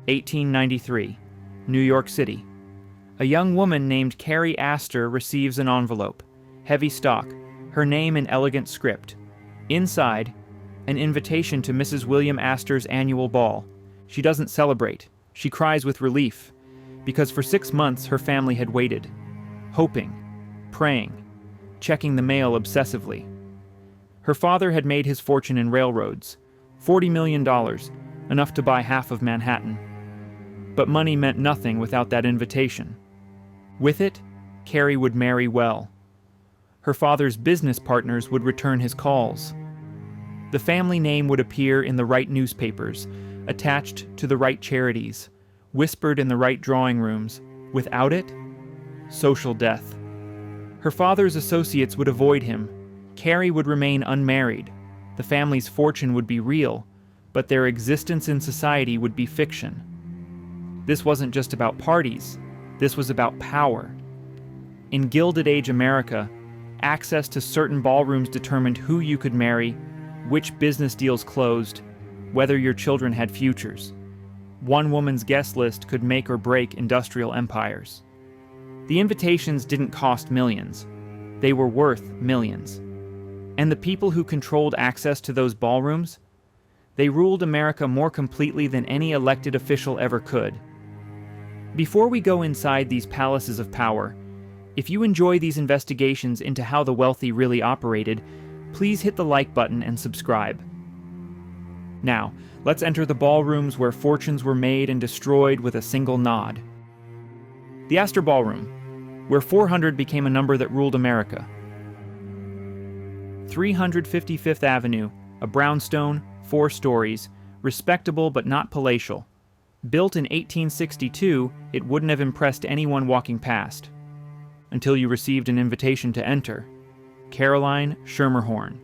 1893, New York City. A young woman named Carrie Astor receives an envelope, heavy stock, her name in elegant script. Inside, an invitation to Mrs. William Astor's annual ball. She doesn't celebrate. She cries with relief, because for 6 months her family had waited, hoping, praying, checking the mail obsessively. Her father had made his fortune in railroads, $40 million, enough to buy half of Manhattan. But money meant nothing without that invitation. With it, Carrie would marry well. Her father's business partners would return his calls. The family name would appear in the right newspapers, attached to the right charities, whispered in the right drawing rooms. Without it, social death. Her father's associates would avoid him. Carrie would remain unmarried. The family's fortune would be real, but their existence in society would be fiction. This wasn't just about parties. This was about power. In Gilded Age America, access to certain ballrooms determined who you could marry, which business deals closed, whether your children had futures. One woman's guest list could make or break industrial empires. The invitations didn't cost millions. They were worth millions. And the people who controlled access to those ballrooms, they ruled America more completely than any elected official ever could. Before we go inside these palaces of power, if you enjoy these investigations into how the wealthy really operated, please hit the like button and subscribe. Now, let's enter the ballrooms where fortunes were made and destroyed with a single nod. The Astor Ballroom, where 400 became a number that ruled America. 355th Avenue, a brownstone, 4 stories, respectable but not palatial. Built in 1862, it wouldn't have impressed anyone walking past. Until you received an invitation to enter. Caroline Schermerhorn.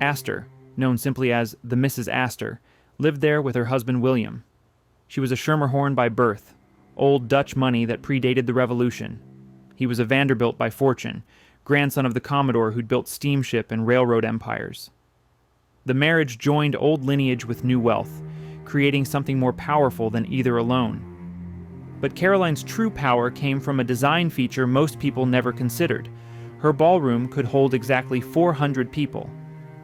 Astor, known simply as the Mrs. Astor, lived there with her husband William. She was a Schermerhorn by birth, old Dutch money that predated the Revolution. He was a Vanderbilt by fortune, grandson of the Commodore who'd built steamship and railroad empires. The marriage joined old lineage with new wealth, creating something more powerful than either alone. But Caroline's true power came from a design feature most people never considered. Her ballroom could hold exactly 400 people.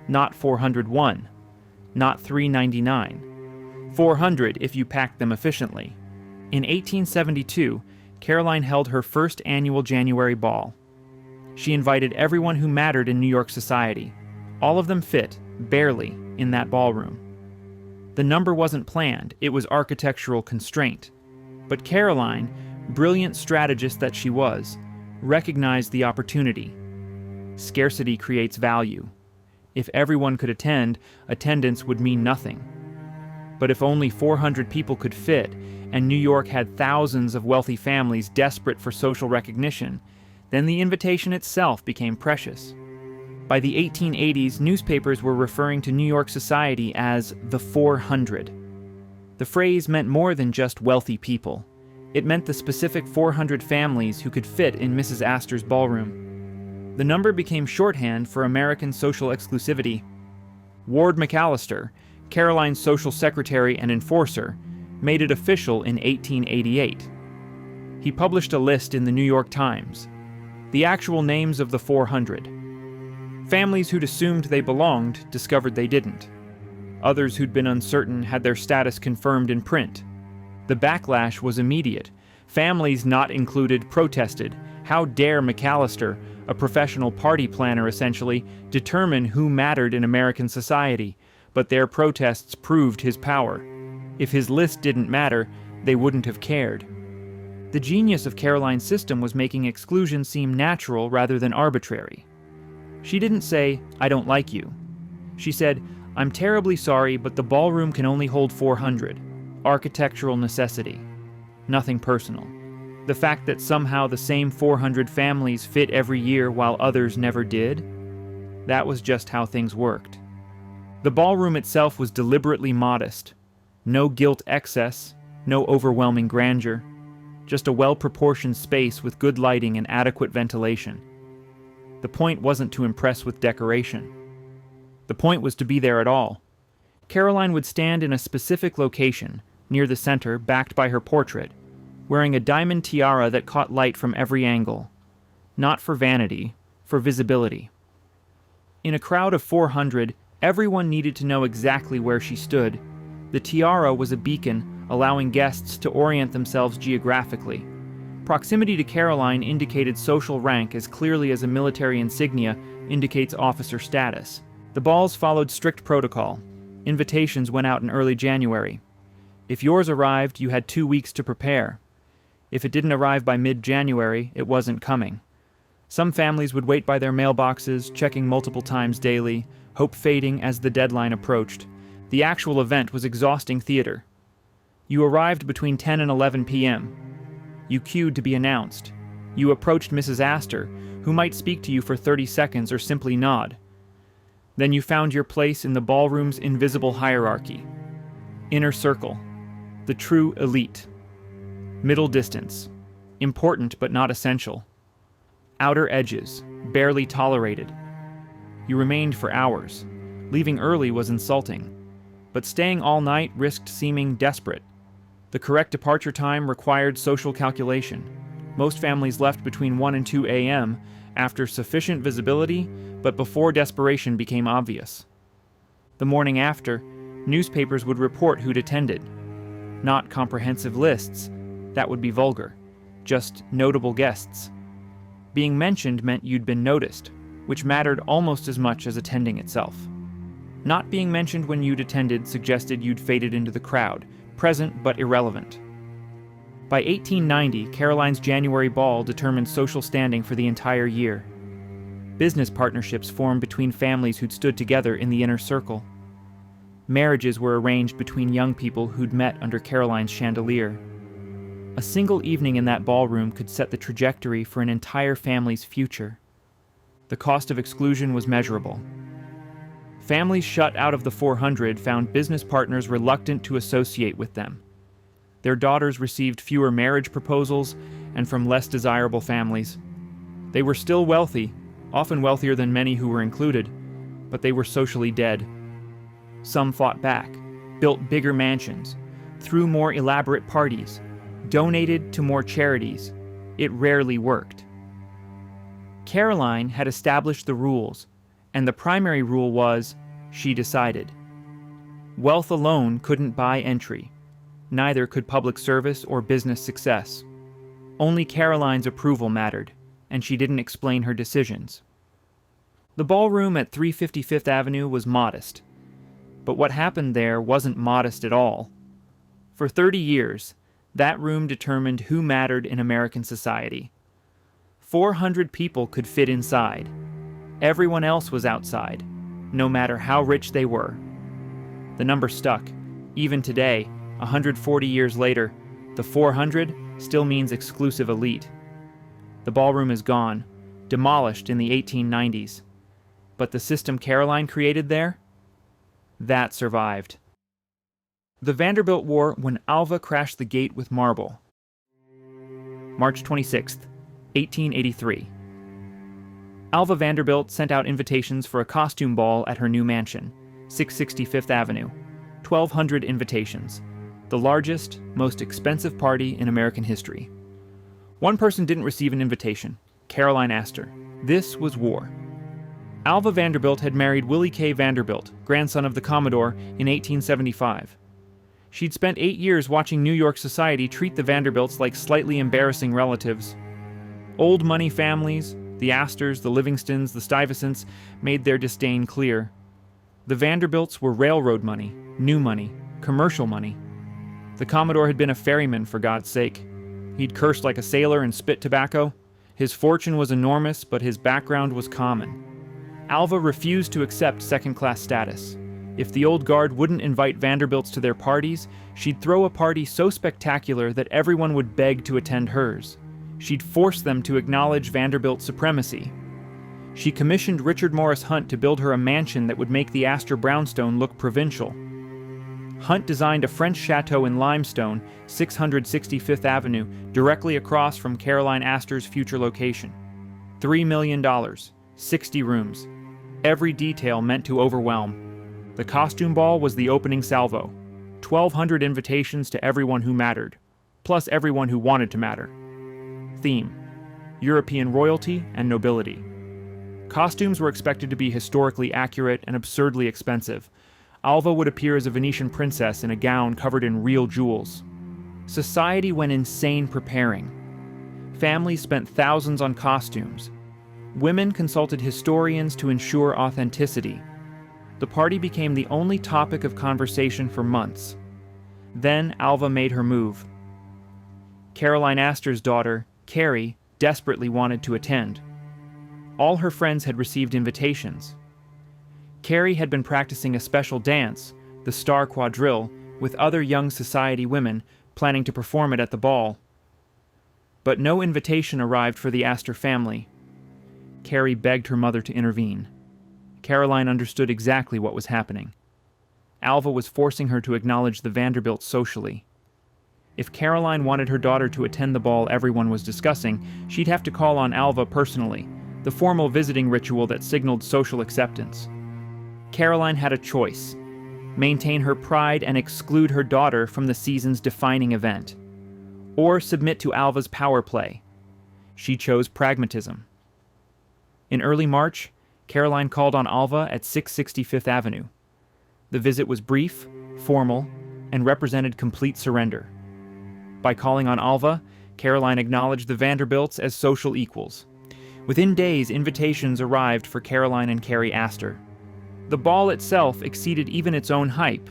Not 401, not 399. 400 if you packed them efficiently. In 1872, Caroline held her first annual January ball. She invited everyone who mattered in New York society. All of them fit, barely, in that ballroom. The number wasn't planned, it was architectural constraint. But Caroline, brilliant strategist that she was, recognized the opportunity. Scarcity creates value. If everyone could attend, attendance would mean nothing. But if only 400 people could fit, and New York had thousands of wealthy families desperate for social recognition, then the invitation itself became precious. By the 1880s, newspapers were referring to New York society as the 400. The phrase meant more than just wealthy people. It meant the specific 400 families who could fit in Mrs. Astor's ballroom. The number became shorthand for American social exclusivity. Ward McAllister, Caroline's social secretary and enforcer, made it official in 1888. He published a list in the New York Times. The actual names of the 400. Families who'd assumed they belonged discovered they didn't. Others who'd been uncertain had their status confirmed in print. The backlash was immediate. Families not included protested. How dare McAllister, a professional party planner essentially, determine who mattered in American society? But their protests proved his power. If his list didn't matter, they wouldn't have cared. The genius of Caroline's system was making exclusion seem natural rather than arbitrary. She didn't say, "I don't like you." She said, "I'm terribly sorry, but the ballroom can only hold 400. Architectural necessity. Nothing personal. The fact that somehow the same 400 families fit every year while others never did? That was just how things worked." The ballroom itself was deliberately modest. No gilt excess, no overwhelming grandeur. Just a well-proportioned space with good lighting and adequate ventilation. The point wasn't to impress with decoration. The point was to be there at all. Caroline would stand in a specific location, near the center, backed by her portrait, wearing a diamond tiara that caught light from every angle. Not for vanity, for visibility. In a crowd of 400, everyone needed to know exactly where she stood. The tiara was a beacon, allowing guests to orient themselves geographically. Proximity to Caroline indicated social rank as clearly as a military insignia indicates officer status. The balls followed strict protocol. Invitations went out in early January. If yours arrived, you had 2 weeks to prepare. If it didn't arrive by mid-January, it wasn't coming. Some families would wait by their mailboxes, checking multiple times daily, hope fading as the deadline approached. The actual event was exhausting theater. You arrived between 10 and 11 p.m. You queued to be announced. You approached Mrs. Astor, who might speak to you for 30 seconds or simply nod. Then you found your place in the ballroom's invisible hierarchy. Inner circle. The true elite. Middle distance. Important but not essential. Outer edges. Barely tolerated. You remained for hours. Leaving early was insulting. But staying all night risked seeming desperate. The correct departure time required social calculation. Most families left between 1 and 2 a.m. after sufficient visibility, but before desperation became obvious. The morning after, newspapers would report who'd attended. Not comprehensive lists, that would be vulgar. Just notable guests. Being mentioned meant you'd been noticed, which mattered almost as much as attending itself. Not being mentioned when you'd attended suggested you'd faded into the crowd, present but irrelevant. By 1890, Caroline's January ball determined social standing for the entire year. Business partnerships formed between families who'd stood together in the inner circle. Marriages were arranged between young people who'd met under Caroline's chandelier. A single evening in that ballroom could set the trajectory for an entire family's future. The cost of exclusion was measurable. Families shut out of the 400 found business partners reluctant to associate with them. Their daughters received fewer marriage proposals and from less desirable families. They were still wealthy, often wealthier than many who were included, but they were socially dead. Some fought back, built bigger mansions, threw more elaborate parties, donated to more charities. It rarely worked. Caroline had established the rules, and the primary rule was, she decided. Wealth alone couldn't buy entry. Neither could public service or business success. Only Caroline's approval mattered, and she didn't explain her decisions. The ballroom at 350 Fifth Avenue was modest, but what happened there wasn't modest at all. For 30 years, that room determined who mattered in American society. 400 people could fit inside. Everyone else was outside, no matter how rich they were. The number stuck. Even today, 140 years later, the 400 still means exclusive elite. The ballroom is gone, demolished in the 1890s. But the system Caroline created there? That survived. The Vanderbilt War when Alva crashed the gate with marble. March 26, 1883. Alva Vanderbilt sent out invitations for a costume ball at her new mansion, 660 Fifth Avenue. 1,200 invitations. The largest, most expensive party in American history. One person didn't receive an invitation, Carrie Astor. This was war. Alva Vanderbilt had married Willie K. Vanderbilt, grandson of the Commodore, in 1875. She'd spent 8 years watching New York society treat the Vanderbilts like slightly embarrassing relatives. Old money families, the Astors, the Livingstons, the Stuyvesants, made their disdain clear. The Vanderbilts were railroad money, new money, commercial money. The Commodore had been a ferryman, for God's sake. He'd cursed like a sailor and spit tobacco. His fortune was enormous, but his background was common. Alva refused to accept second-class status. If the old guard wouldn't invite Vanderbilts to their parties, she'd throw a party so spectacular that everyone would beg to attend hers. She'd force them to acknowledge Vanderbilt supremacy. She commissioned Richard Morris Hunt to build her a mansion that would make the Astor brownstone look provincial. Hunt designed a French chateau in limestone, 660 Fifth Avenue, directly across from Carrie Astor's future location. $3 million, 60 rooms. Every detail meant to overwhelm. The costume ball was the opening salvo. 1,200 invitations to everyone who mattered, plus everyone who wanted to matter. Theme: European royalty and nobility. Costumes were expected to be historically accurate and absurdly expensive. Alva would appear as a Venetian princess in a gown covered in real jewels. Society went insane preparing. Families spent thousands on costumes. Women consulted historians to ensure authenticity. The party became the only topic of conversation for months. Then Alva made her move. Caroline Astor's daughter, Carrie, desperately wanted to attend. All her friends had received invitations. Carrie had been practicing a special dance, the Star Quadrille, with other young society women, planning to perform it at the ball. But no invitation arrived for the Astor family. Carrie begged her mother to intervene. Caroline understood exactly what was happening. Alva was forcing her to acknowledge the Vanderbilt socially. If Caroline wanted her daughter to attend the ball everyone was discussing, she'd have to call on Alva personally, the formal visiting ritual that signaled social acceptance. Caroline had a choice: maintain her pride and exclude her daughter from the season's defining event, or submit to Alva's power play. She chose pragmatism. In early March, Caroline called on Alva at 660 Fifth Avenue. The visit was brief, formal, and represented complete surrender. By calling on Alva, Caroline acknowledged the Vanderbilts as social equals. Within days, invitations arrived for Caroline and Carrie Astor. The ball itself exceeded even its own hype.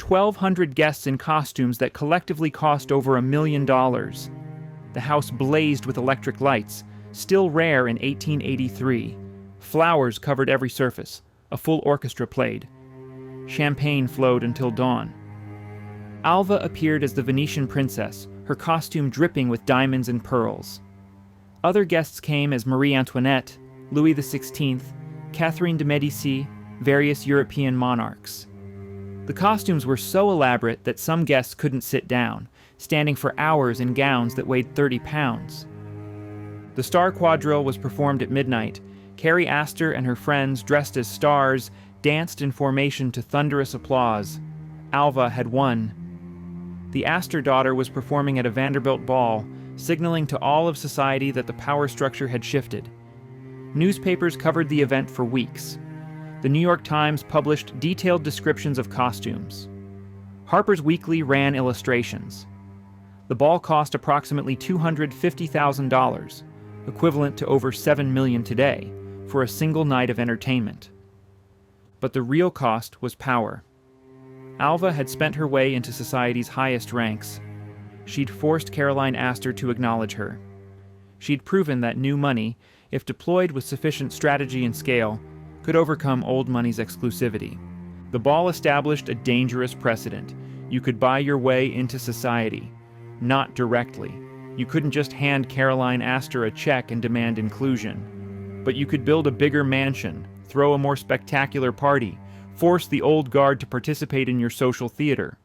1,200 guests in costumes that collectively cost over $1 million. The house blazed with electric lights, still rare in 1883. Flowers covered every surface. A full orchestra played. Champagne flowed until dawn. Alva appeared as the Venetian princess, her costume dripping with diamonds and pearls. Other guests came as Marie Antoinette, Louis XVI, Catherine de' Medici, various European monarchs. The costumes were so elaborate that some guests couldn't sit down, standing for hours in gowns that weighed 30 pounds. The Star Quadrille was performed at midnight. Carrie Astor and her friends, dressed as stars, danced in formation to thunderous applause. Alva had won. The Astor daughter was performing at a Vanderbilt ball, signaling to all of society that the power structure had shifted. Newspapers covered the event for weeks. The New York Times published detailed descriptions of costumes. Harper's Weekly ran illustrations. The ball cost approximately $250,000, equivalent to over $7 million today, for a single night of entertainment. But the real cost was power. Alva had spent her way into society's highest ranks. She'd forced Caroline Astor to acknowledge her. She'd proven that new money, if deployed with sufficient strategy and scale, could overcome old money's exclusivity. The ball established a dangerous precedent. You could buy your way into society, not directly. You couldn't just hand Caroline Astor a check and demand inclusion. But you could build a bigger mansion, throw a more spectacular party, force the old guard to participate in your social theater.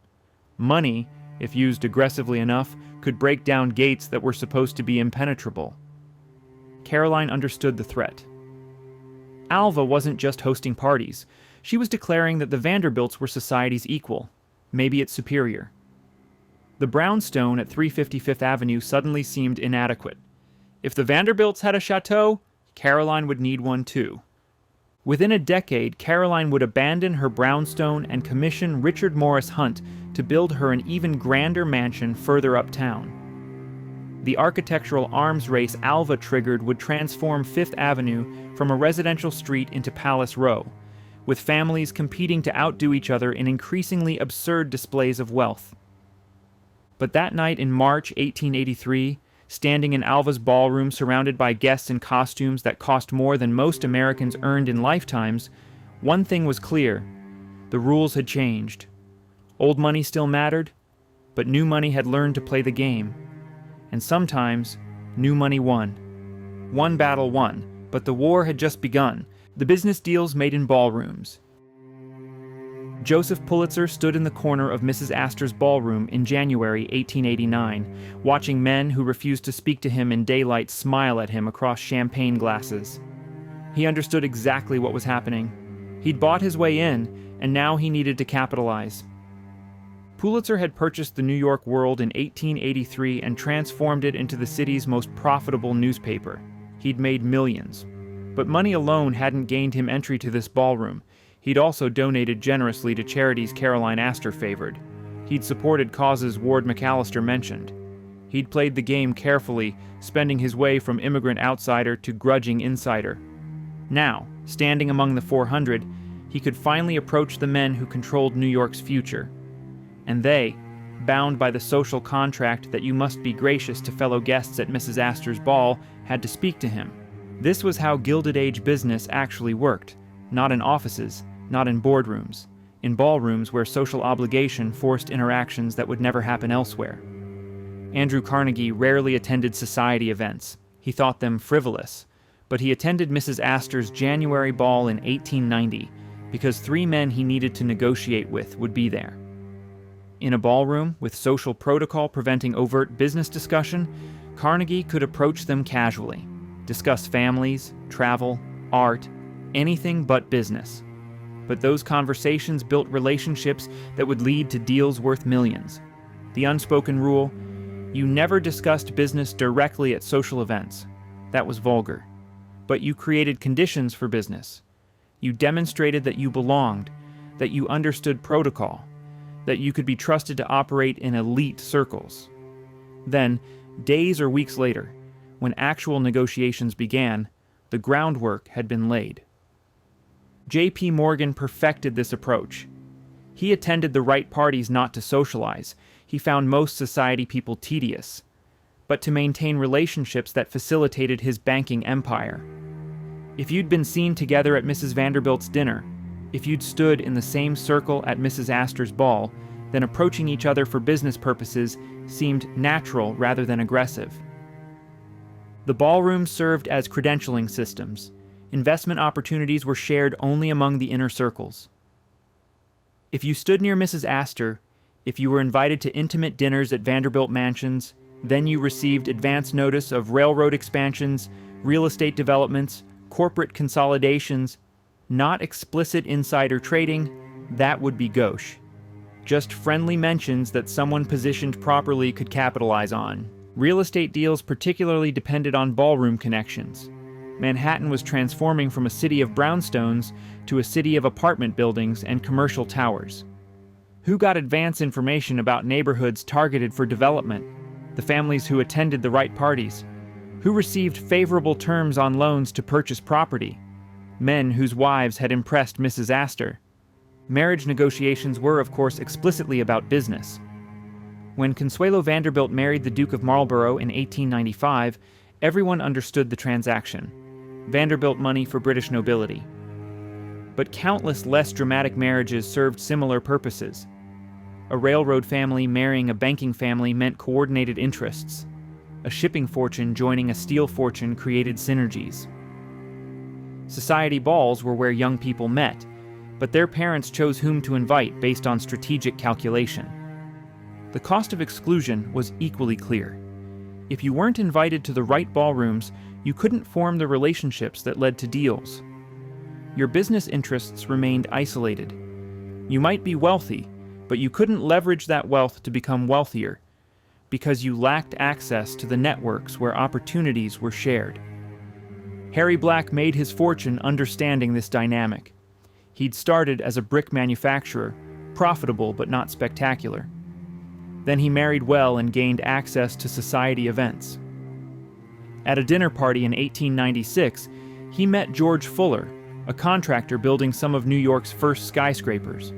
Money, if used aggressively enough, could break down gates that were supposed to be impenetrable. Caroline understood the threat. Alva wasn't just hosting parties. She was declaring that the Vanderbilts were society's equal, maybe its superior. The brownstone at 350 Fifth Avenue suddenly seemed inadequate. If the Vanderbilts had a chateau, Caroline would need one too. Within a decade, Caroline would abandon her brownstone and commission Richard Morris Hunt to build her an even grander mansion further uptown. The architectural arms race Alva triggered would transform Fifth Avenue from a residential street into Palace Row, with families competing to outdo each other in increasingly absurd displays of wealth. But that night in March 1883, standing in Alva's ballroom surrounded by guests in costumes that cost more than most Americans earned in lifetimes, one thing was clear: the rules had changed. Old money still mattered, but new money had learned to play the game. And sometimes, new money won. One battle won, but the war had just begun. The business deals made in ballrooms. Joseph Pulitzer stood in the corner of Mrs. Astor's ballroom in January 1889, watching men who refused to speak to him in daylight smile at him across champagne glasses. He understood exactly what was happening. He'd bought his way in, and now he needed to capitalize. Pulitzer had purchased the New York World in 1883 and transformed it into the city's most profitable newspaper. He'd made millions. But money alone hadn't gained him entry to this ballroom. He'd also donated generously to charities Carrie Astor favored. He'd supported causes Ward McAllister mentioned. He'd played the game carefully, spending his way from immigrant outsider to grudging insider. Now, standing among the 400, he could finally approach the men who controlled New York's future. And they, bound by the social contract that you must be gracious to fellow guests at Mrs. Astor's ball, had to speak to him. This was how Gilded Age business actually worked, not in offices, not in boardrooms, in ballrooms where social obligation forced interactions that would never happen elsewhere. Andrew Carnegie rarely attended society events. He thought them frivolous, but he attended Mrs. Astor's January ball in 1890 because 3 men he needed to negotiate with would be there. In a ballroom, with social protocol preventing overt business discussion, Carnegie could approach them casually, discuss families, travel, art, anything but business. But those conversations built relationships that would lead to deals worth millions. The unspoken rule: you never discussed business directly at social events. That was vulgar. But you created conditions for business. You demonstrated that you belonged, that you understood protocol, that you could be trusted to operate in elite circles. Then, days or weeks later, when actual negotiations began, the groundwork had been laid. J.P. Morgan perfected this approach. He attended the right parties not to socialize. He found most society people tedious, but to maintain relationships that facilitated his banking empire. If you'd been seen together at Mrs. Vanderbilt's dinner, if you'd stood in the same circle at Mrs. Astor's ball, then approaching each other for business purposes seemed natural rather than aggressive. The ballrooms served as credentialing systems. Investment opportunities were shared only among the inner circles. If you stood near Mrs. Astor, if you were invited to intimate dinners at Vanderbilt mansions, then you received advance notice of railroad expansions, real estate developments, corporate consolidations, not explicit insider trading. That would be gauche. Just friendly mentions that someone positioned properly could capitalize on. Real estate deals particularly depended on ballroom connections. Manhattan was transforming from a city of brownstones to a city of apartment buildings and commercial towers. Who got advance information about neighborhoods targeted for development? The families who attended the right parties. Who received favorable terms on loans to purchase property? Men whose wives had impressed Mrs. Astor. Marriage negotiations were, of course, explicitly about business. When Consuelo Vanderbilt married the Duke of Marlborough in 1895, everyone understood the transaction. Vanderbilt money for British nobility. But countless less dramatic marriages served similar purposes. A railroad family marrying a banking family meant coordinated interests. A shipping fortune joining a steel fortune created synergies. Society balls were where young people met, but their parents chose whom to invite based on strategic calculation. The cost of exclusion was equally clear. If you weren't invited to the right ballrooms, you couldn't form the relationships that led to deals. Your business interests remained isolated. You might be wealthy, but you couldn't leverage that wealth to become wealthier, because you lacked access to the networks where opportunities were shared. Harry Black made his fortune understanding this dynamic. He'd started as a brick manufacturer, profitable but not spectacular. Then he married well and gained access to society events. At a dinner party in 1896, he met George Fuller, a contractor building some of New York's first skyscrapers.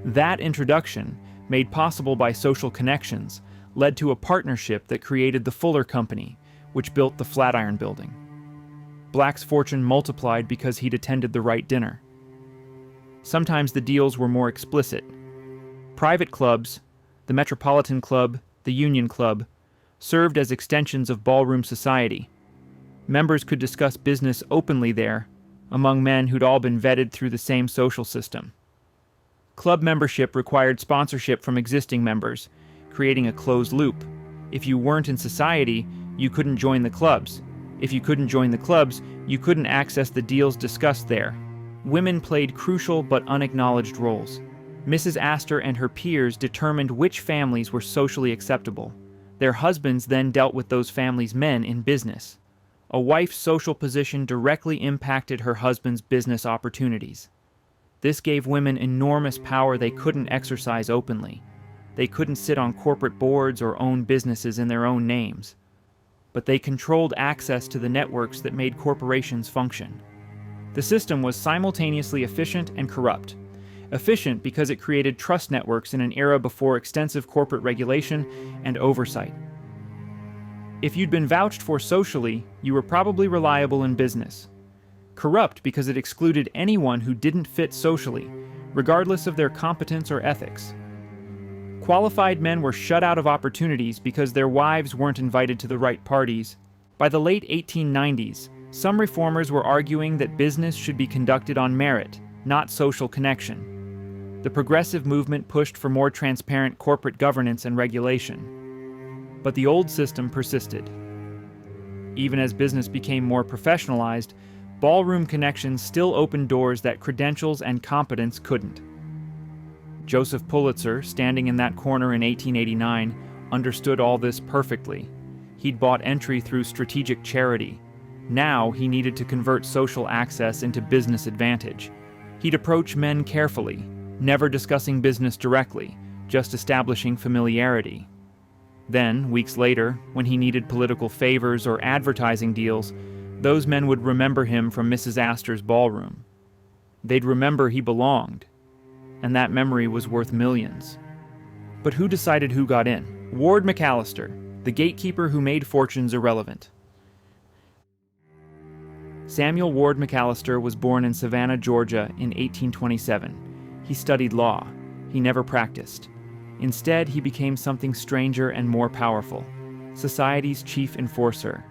That introduction, made possible by social connections, led to a partnership that created the Fuller Company, which built the Flatiron Building. Black's fortune multiplied because he'd attended the right dinner. Sometimes the deals were more explicit. Private clubs, the Metropolitan Club, the Union Club, served as extensions of ballroom society. Members could discuss business openly there, among men who'd all been vetted through the same social system. Club membership required sponsorship from existing members, creating a closed loop. If you weren't in society, you couldn't join the clubs. If you couldn't join the clubs, you couldn't access the deals discussed there. Women played crucial but unacknowledged roles. Mrs. Astor and her peers determined which families were socially acceptable. Their husbands then dealt with those families' men in business. A wife's social position directly impacted her husband's business opportunities. This gave women enormous power they couldn't exercise openly. They couldn't sit on corporate boards or own businesses in their own names. But they controlled access to the networks that made corporations function. The system was simultaneously efficient and corrupt. Efficient because it created trust networks in an era before extensive corporate regulation and oversight. If you'd been vouched for socially, you were probably reliable in business. Corrupt because it excluded anyone who didn't fit socially, regardless of their competence or ethics. Qualified men were shut out of opportunities because their wives weren't invited to the right parties. By the late 1890s, some reformers were arguing that business should be conducted on merit, not social connection. The progressive movement pushed for more transparent corporate governance and regulation. But the old system persisted. Even as business became more professionalized, ballroom connections still opened doors that credentials and competence couldn't. Joseph Pulitzer, standing in that corner in 1889, understood all this perfectly. He'd bought entry through strategic charity. Now he needed to convert social access into business advantage. He'd approach men carefully, never discussing business directly, just establishing familiarity. Then, weeks later, when he needed political favors or advertising deals, those men would remember him from Mrs. Astor's ballroom. They'd remember he belonged, and that memory was worth millions. But who decided who got in? Ward McAllister, the gatekeeper who made fortunes irrelevant. Samuel Ward McAllister was born in Savannah, Georgia in 1827. He studied law. He never practiced. Instead, he became something stranger and more powerful, society's chief enforcer.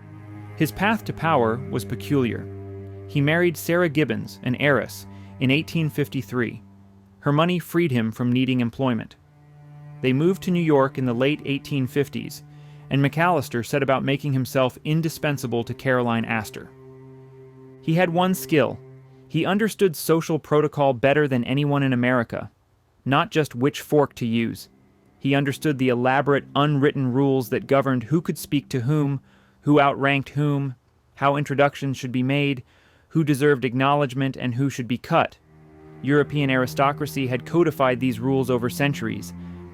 His path to power was peculiar. He married Sarah Gibbons, an heiress, in 1853. Her money freed him from needing employment. They moved to New York in the late 1850s, and McAllister set about making himself indispensable to Caroline Astor. He had one skill. He understood social protocol better than anyone in America, not just which fork to use. He understood the elaborate, unwritten rules that governed who could speak to whom, who outranked whom, how introductions should be made, who deserved acknowledgement, and who should be cut. European aristocracy had codified these rules over centuries.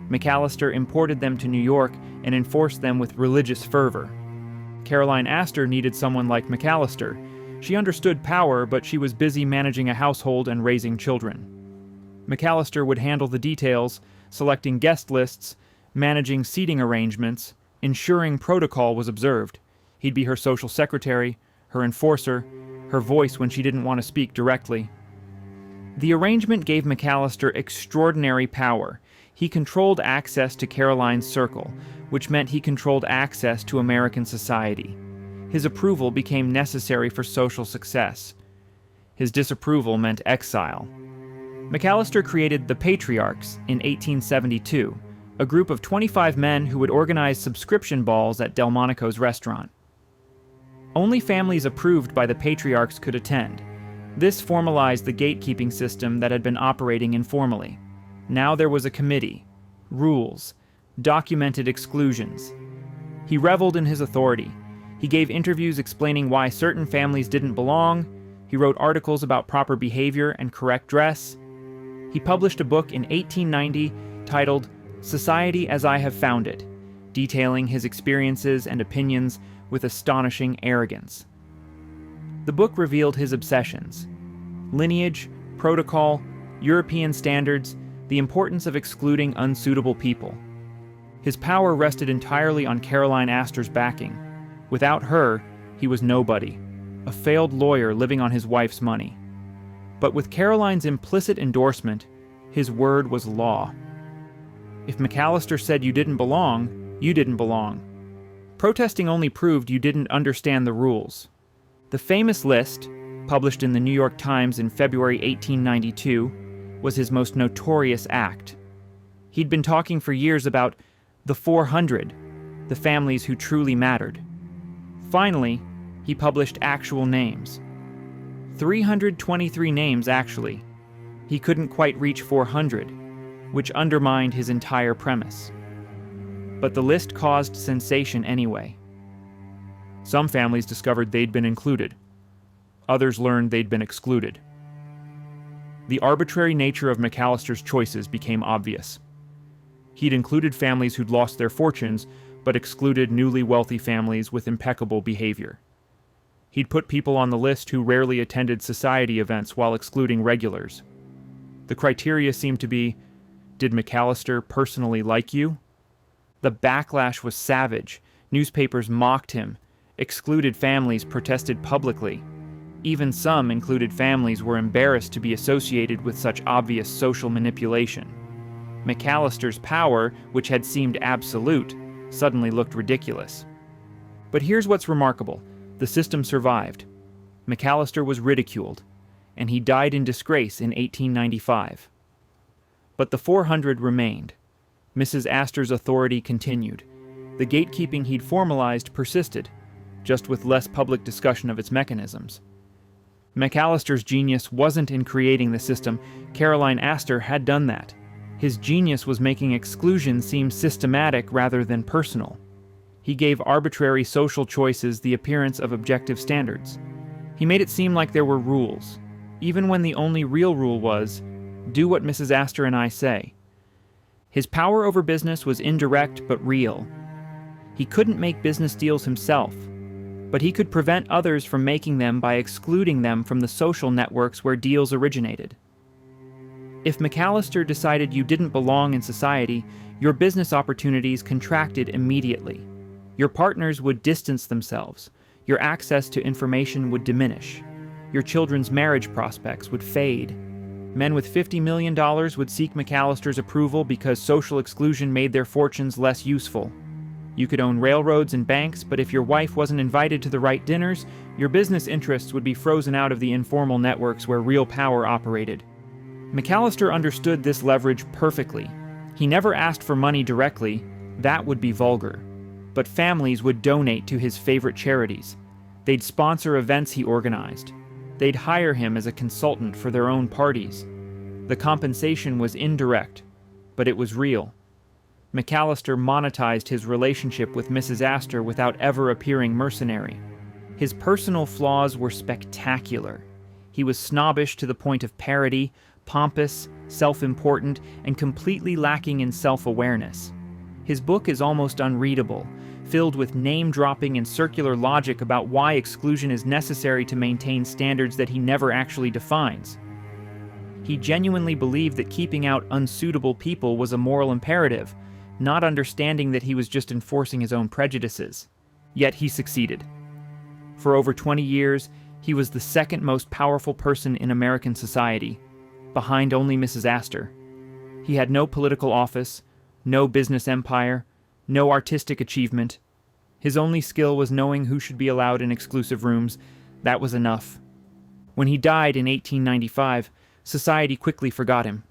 McAllister imported them to New York and enforced them with religious fervor. Caroline Astor needed someone like McAllister. She understood power, but she was busy managing a household and raising children. McAllister would handle the details, selecting guest lists, managing seating arrangements, ensuring protocol was observed. He'd be her social secretary, her enforcer, her voice when she didn't want to speak directly. The arrangement gave McAllister extraordinary power. He controlled access to Caroline's circle, which meant he controlled access to American society. His approval became necessary for social success. His disapproval meant exile. McAllister created the Patriarchs in 1872, a group of 25 men who would organize subscription balls at Delmonico's restaurant. Only families approved by the Patriarchs could attend. This formalized the gatekeeping system that had been operating informally. Now there was a committee, rules, documented exclusions. He reveled in his authority. He gave interviews explaining why certain families didn't belong. He wrote articles about proper behavior and correct dress. He published a book in 1890 titled Society as I Have Found It, detailing his experiences and opinions with astonishing arrogance. The book revealed his obsessions: lineage, protocol, European standards, the importance of excluding unsuitable people. His power rested entirely on Caroline Astor's backing. Without her, he was nobody, a failed lawyer living on his wife's money. But with Caroline's implicit endorsement, his word was law. If McAllister said you didn't belong, you didn't belong. Protesting only proved you didn't understand the rules. The famous list, published in the New York Times in February 1892, was his most notorious act. He'd been talking for years about the 400, the families who truly mattered. Finally, he published actual names. 323 names, actually. He couldn't quite reach 400. which undermined his entire premise. But the list caused sensation anyway. Some families discovered they'd been included. Others learned they'd been excluded. The arbitrary nature of McAllister's choices became obvious. He'd included families who'd lost their fortunes, but excluded newly wealthy families with impeccable behavior. He'd put people on the list who rarely attended society events while excluding regulars. The criteria seemed to be, did McAllister personally like you? The backlash was savage. Newspapers mocked him. Excluded families protested publicly. Even some included families were embarrassed to be associated with such obvious social manipulation. McAllister's power, which had seemed absolute, suddenly looked ridiculous. But here's what's remarkable. The system survived. McAllister was ridiculed, and he died in disgrace in 1895. But the 400 remained. Mrs. Astor's authority continued. The gatekeeping he'd formalized persisted, just with less public discussion of its mechanisms. McAllister's genius wasn't in creating the system. Caroline Astor had done that. His genius was making exclusion seem systematic rather than personal. He gave arbitrary social choices the appearance of objective standards. He made it seem like there were rules, even when the only real rule was, do what Mrs. Astor and I say. His power over business was indirect but real. He couldn't make business deals himself, but he could prevent others from making them by excluding them from the social networks where deals originated. If McAllister decided you didn't belong in society, your business opportunities contracted immediately. Your partners would distance themselves. Your access to information would diminish. Your children's marriage prospects would fade. Men with $50 million would seek McAllister's approval because social exclusion made their fortunes less useful. You could own railroads and banks, but if your wife wasn't invited to the right dinners, your business interests would be frozen out of the informal networks where real power operated. McAllister understood this leverage perfectly. He never asked for money directly. That would be vulgar. But families would donate to his favorite charities. They'd sponsor events he organized. They'd hire him as a consultant for their own parties. The compensation was indirect, but it was real. McAllister monetized his relationship with Mrs. Astor without ever appearing mercenary. His personal flaws were spectacular. He was snobbish to the point of parody, pompous, self-important, and completely lacking in self-awareness. His book is almost unreadable, filled with name-dropping and circular logic about why exclusion is necessary to maintain standards that he never actually defines. He genuinely believed that keeping out unsuitable people was a moral imperative, not understanding that he was just enforcing his own prejudices. Yet he succeeded. For over 20 years, he was the second most powerful person in American society, behind only Mrs. Astor. He had no political office, no business empire, no artistic achievement. His only skill was knowing who should be allowed in exclusive rooms. That was enough. When he died in 1895, society quickly forgot him.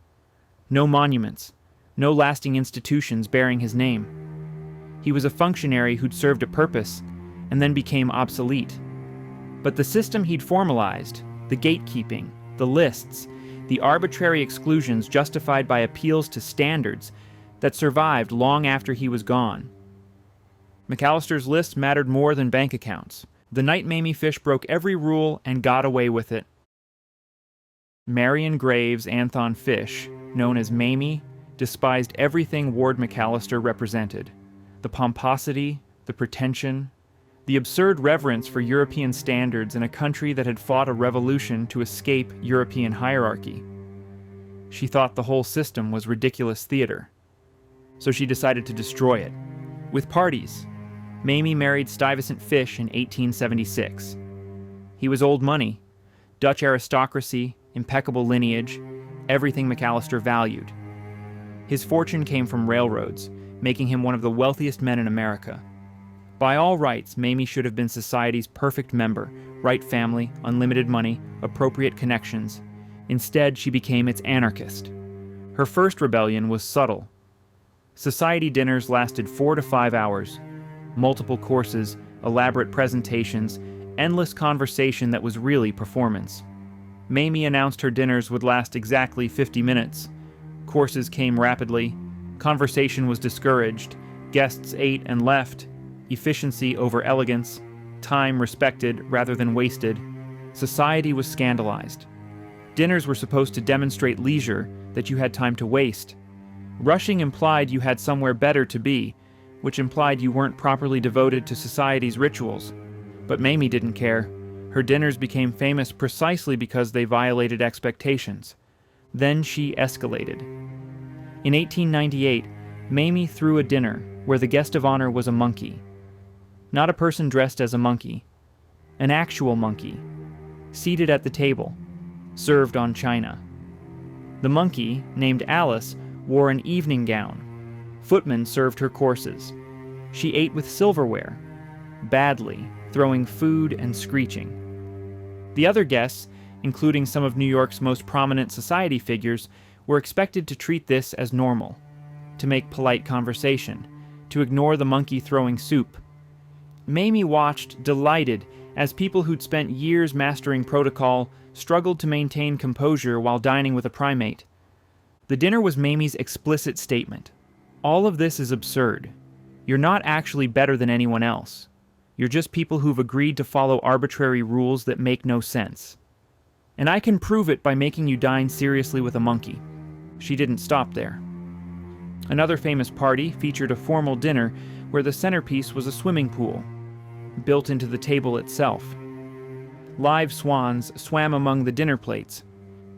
No monuments, no lasting institutions bearing his name. He was a functionary who'd served a purpose and then became obsolete. But the system he'd formalized, the gatekeeping, the lists, the arbitrary exclusions justified by appeals to standards that survived long after he was gone. McAllister's list mattered more than bank accounts. The night Mamie Fish broke every rule and got away with it. Marion Graves Anthon Fish, known as Mamie, despised everything Ward McAllister represented. The pomposity, the pretension, the absurd reverence for European standards in a country that had fought a revolution to escape European hierarchy. She thought the whole system was ridiculous theater. So she decided to destroy it. With parties, Mamie married Stuyvesant Fish in 1876. He was old money, Dutch aristocracy, impeccable lineage, everything McAllister valued. His fortune came from railroads, making him one of the wealthiest men in America. By all rights, Mamie should have been society's perfect member, right family, unlimited money, appropriate connections. Instead, she became its anarchist. Her first rebellion was subtle. Society dinners lasted 4 to 5 hours. Multiple courses, elaborate presentations, endless conversation that was really performance. Mamie announced her dinners would last exactly 50 minutes. Courses came rapidly. Conversation was discouraged. Guests ate and left. Efficiency over elegance. Time respected rather than wasted. Society was scandalized. Dinners were supposed to demonstrate leisure, that you had time to waste. Rushing implied you had somewhere better to be, which implied you weren't properly devoted to society's rituals. But Mamie didn't care. Her dinners became famous precisely because they violated expectations. Then she escalated. In 1898, Mamie threw a dinner where the guest of honor was a monkey. Not a person dressed as a monkey. An actual monkey, seated at the table, served on china. The monkey, named Alice, wore an evening gown. Footmen served her courses. She ate with silverware, badly, throwing food and screeching. The other guests, including some of New York's most prominent society figures, were expected to treat this as normal, to make polite conversation, to ignore the monkey throwing soup. Mamie watched, delighted, as people who'd spent years mastering protocol struggled to maintain composure while dining with a primate. The dinner was Mamie's explicit statement. All of this is absurd. You're not actually better than anyone else. You're just people who've agreed to follow arbitrary rules that make no sense. And I can prove it by making you dine seriously with a monkey. She didn't stop there. Another famous party featured a formal dinner where the centerpiece was a swimming pool, built into the table itself. Live swans swam among the dinner plates.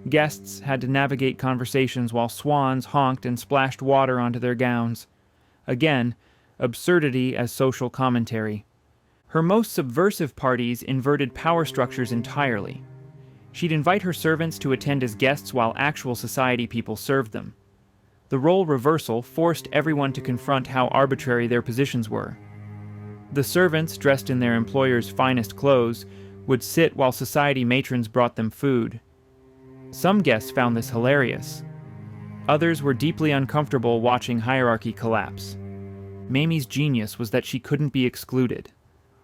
Guests had to navigate conversations while swans honked and splashed water onto their gowns. Again, absurdity as social commentary. Her most subversive parties inverted power structures entirely. She'd invite her servants to attend as guests while actual society people served them. The role reversal forced everyone to confront how arbitrary their positions were. The servants, dressed in their employer's finest clothes, would sit while society matrons brought them food. Some guests found this hilarious. Others were deeply uncomfortable watching hierarchy collapse. Mamie's genius was that she couldn't be excluded.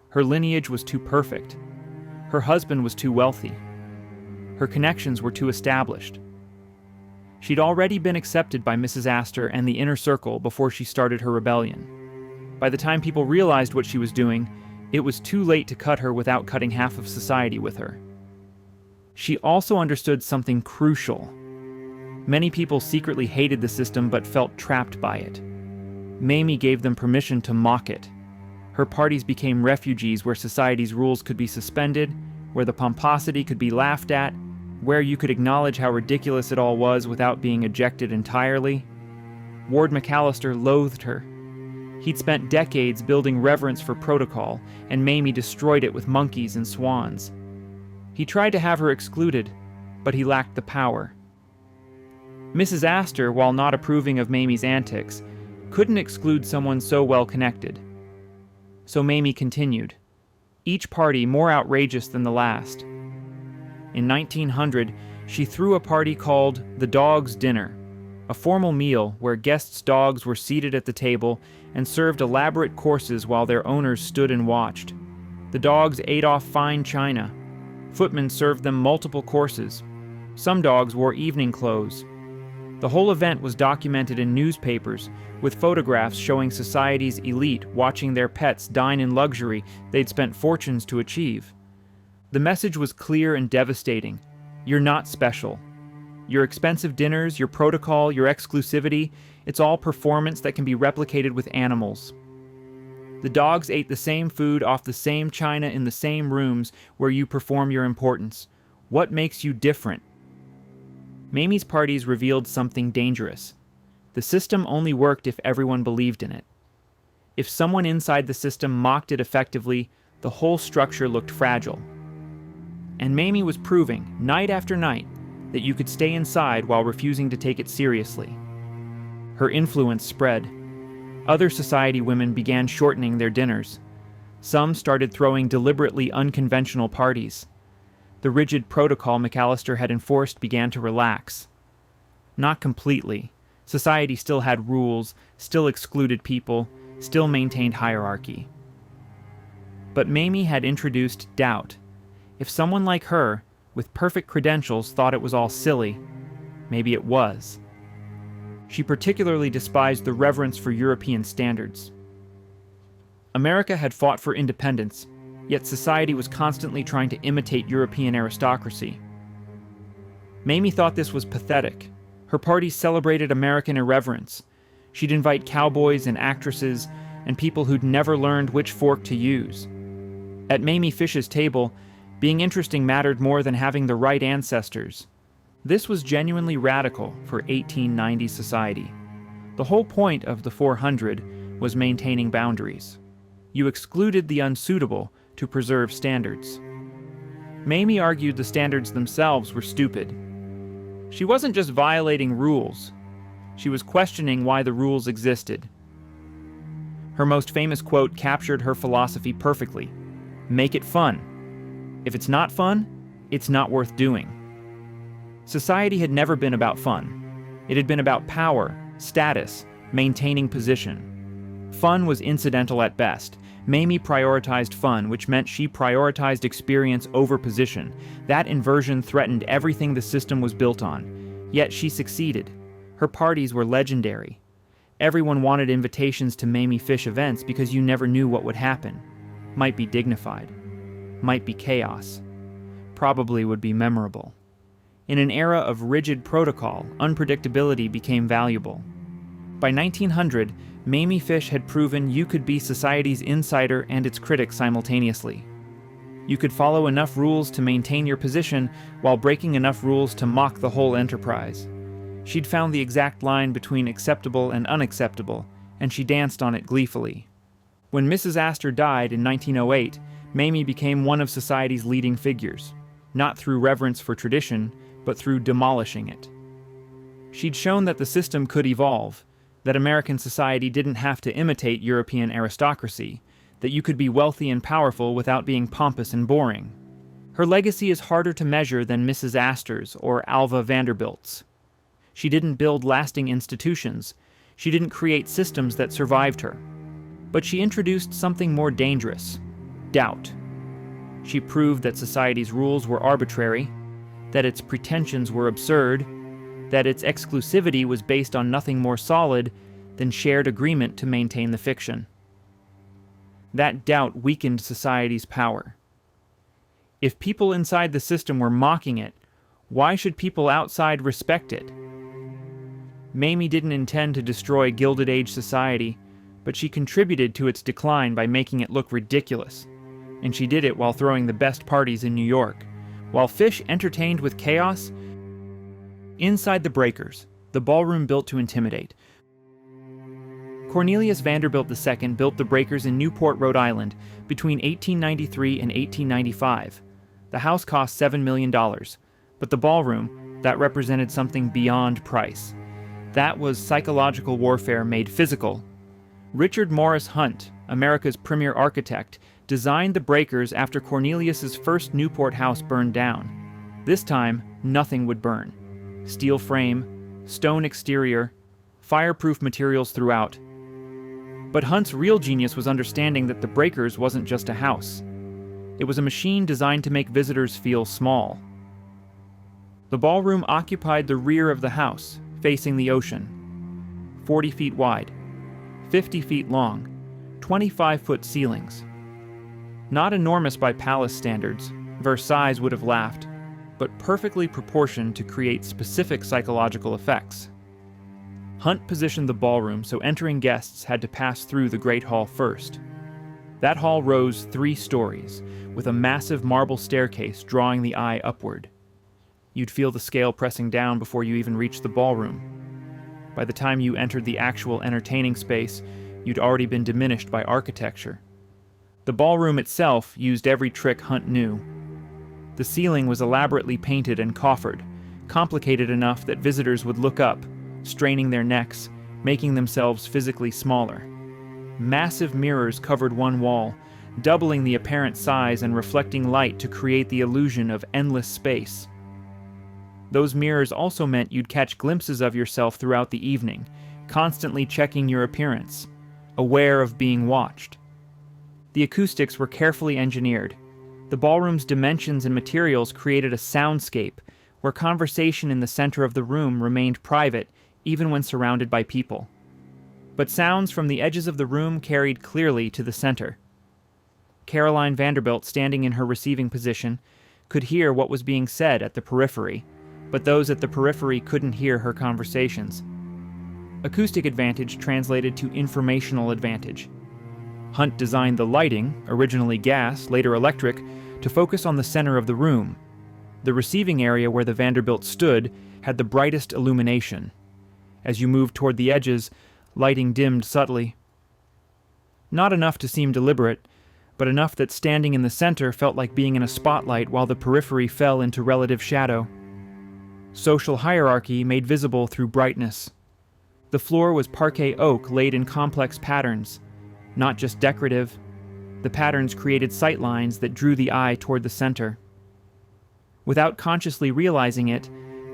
Her lineage was too perfect. Her husband was too wealthy. Her connections were too established. She'd already been accepted by Mrs. Astor and the inner circle before she started her rebellion. By the time people realized what she was doing, it was too late to cut her without cutting half of society with her. She also understood something crucial. Many people secretly hated the system but felt trapped by it. Mamie gave them permission to mock it. Her parties became refuges where society's rules could be suspended, where the pomposity could be laughed at, where you could acknowledge how ridiculous it all was without being ejected entirely. Ward McAllister loathed her. He'd spent decades building reverence for protocol, and Mamie destroyed it with monkeys and swans. He tried to have her excluded, but he lacked the power. Mrs. Astor, while not approving of Mamie's antics, couldn't exclude someone so well-connected. So Mamie continued, each party more outrageous than the last. In 1900, she threw a party called the Dog's Dinner, a formal meal where guests' dogs were seated at the table and served elaborate courses while their owners stood and watched. The dogs ate off fine china. Footmen served them multiple courses. Some dogs wore evening clothes. The whole event was documented in newspapers, with photographs showing society's elite watching their pets dine in luxury they'd spent fortunes to achieve. The message was clear and devastating. You're not special. Your expensive dinners, your protocol, your exclusivity, it's all performance that can be replicated with animals. The dogs ate the same food off the same china in the same rooms where you perform your importance. What makes you different? Mamie's parties revealed something dangerous. The system only worked if everyone believed in it. If someone inside the system mocked it effectively, the whole structure looked fragile. And Mamie was proving, night after night, that you could stay inside while refusing to take it seriously. Her influence spread. Other society women began shortening their dinners. Some started throwing deliberately unconventional parties. The rigid protocol McAllister had enforced began to relax. Not completely. Society still had rules, still excluded people, still maintained hierarchy. But Mamie had introduced doubt. If someone like her, with perfect credentials, thought it was all silly, maybe it was. She particularly despised the reverence for European standards. America had fought for independence, yet society was constantly trying to imitate European aristocracy. Mamie thought this was pathetic. Her parties celebrated American irreverence. She'd invite cowboys and actresses and people who'd never learned which fork to use. At Mamie Fish's table, being interesting mattered more than having the right ancestors. This was genuinely radical for 1890 society. The whole point of the 400 was maintaining boundaries. You excluded the unsuitable to preserve standards. Mamie argued the standards themselves were stupid. She wasn't just violating rules. She was questioning why the rules existed. Her most famous quote captured her philosophy perfectly. Make it fun. If it's not fun, it's not worth doing. Society had never been about fun. It had been about power, status, maintaining position. Fun was incidental at best. Mamie prioritized fun, which meant she prioritized experience over position. That inversion threatened everything the system was built on. Yet she succeeded. Her parties were legendary. Everyone wanted invitations to Mamie Fish events because you never knew what would happen. Might be dignified. Might be chaos. Probably would be memorable. In an era of rigid protocol, unpredictability became valuable. By 1900, Mamie Fish had proven you could be society's insider and its critic simultaneously. You could follow enough rules to maintain your position while breaking enough rules to mock the whole enterprise. She'd found the exact line between acceptable and unacceptable, and she danced on it gleefully. When Mrs. Astor died in 1908, Mamie became one of society's leading figures, not through reverence for tradition, but through demolishing it. She'd shown that the system could evolve, that American society didn't have to imitate European aristocracy, that you could be wealthy and powerful without being pompous and boring. Her legacy is harder to measure than Mrs. Astor's or Alva Vanderbilt's. She didn't build lasting institutions. She didn't create systems that survived her. But she introduced something more dangerous: doubt. She proved that society's rules were arbitrary, that its pretensions were absurd, that its exclusivity was based on nothing more solid than shared agreement to maintain the fiction. That doubt weakened society's power. If people inside the system were mocking it, why should people outside respect it? Mamie didn't intend to destroy Gilded Age society, but she contributed to its decline by making it look ridiculous. And she did it while throwing the best parties in New York. While Fish entertained with chaos, inside the breakers, the ballroom built to intimidate. Cornelius Vanderbilt II built the breakers in Newport, Rhode Island, between 1893 and 1895. The house cost $7 million, but the ballroom, that represented something beyond price. That was psychological warfare made physical. Richard Morris Hunt, America's premier architect, designed the breakers after Cornelius's first Newport house burned down. This time, nothing would burn. Steel frame, stone exterior, fireproof materials throughout. But Hunt's real genius was understanding that the breakers wasn't just a house. It was a machine designed to make visitors feel small. The ballroom occupied the rear of the house, facing the ocean. 40 feet wide, 50 feet long, 25-foot ceilings. Not enormous by palace standards, Versailles would have laughed, but perfectly proportioned to create specific psychological effects. Hunt positioned the ballroom so entering guests had to pass through the Great Hall first. That hall rose 3 stories, with a massive marble staircase drawing the eye upward. You'd feel the scale pressing down before you even reached the ballroom. By the time you entered the actual entertaining space, you'd already been diminished by architecture. The ballroom itself used every trick Hunt knew. The ceiling was elaborately painted and coffered, complicated enough that visitors would look up, straining their necks, making themselves physically smaller. Massive mirrors covered one wall, doubling the apparent size and reflecting light to create the illusion of endless space. Those mirrors also meant you'd catch glimpses of yourself throughout the evening, constantly checking your appearance, aware of being watched. The acoustics were carefully engineered. The ballroom's dimensions and materials created a soundscape where conversation in the center of the room remained private even when surrounded by people. But sounds from the edges of the room carried clearly to the center. Caroline Vanderbilt, standing in her receiving position, could hear what was being said at the periphery, but those at the periphery couldn't hear her conversations. Acoustic advantage translated to informational advantage. Hunt designed the lighting, originally gas, later electric, to focus on the center of the room. The receiving area where the Vanderbilt stood had the brightest illumination. As you moved toward the edges, lighting dimmed subtly. Not enough to seem deliberate, but enough that standing in the center felt like being in a spotlight while the periphery fell into relative shadow. Social hierarchy made visible through brightness. The floor was parquet oak laid in complex patterns, not just decorative. The patterns created sightlines that drew the eye toward the center. Without consciously realizing it,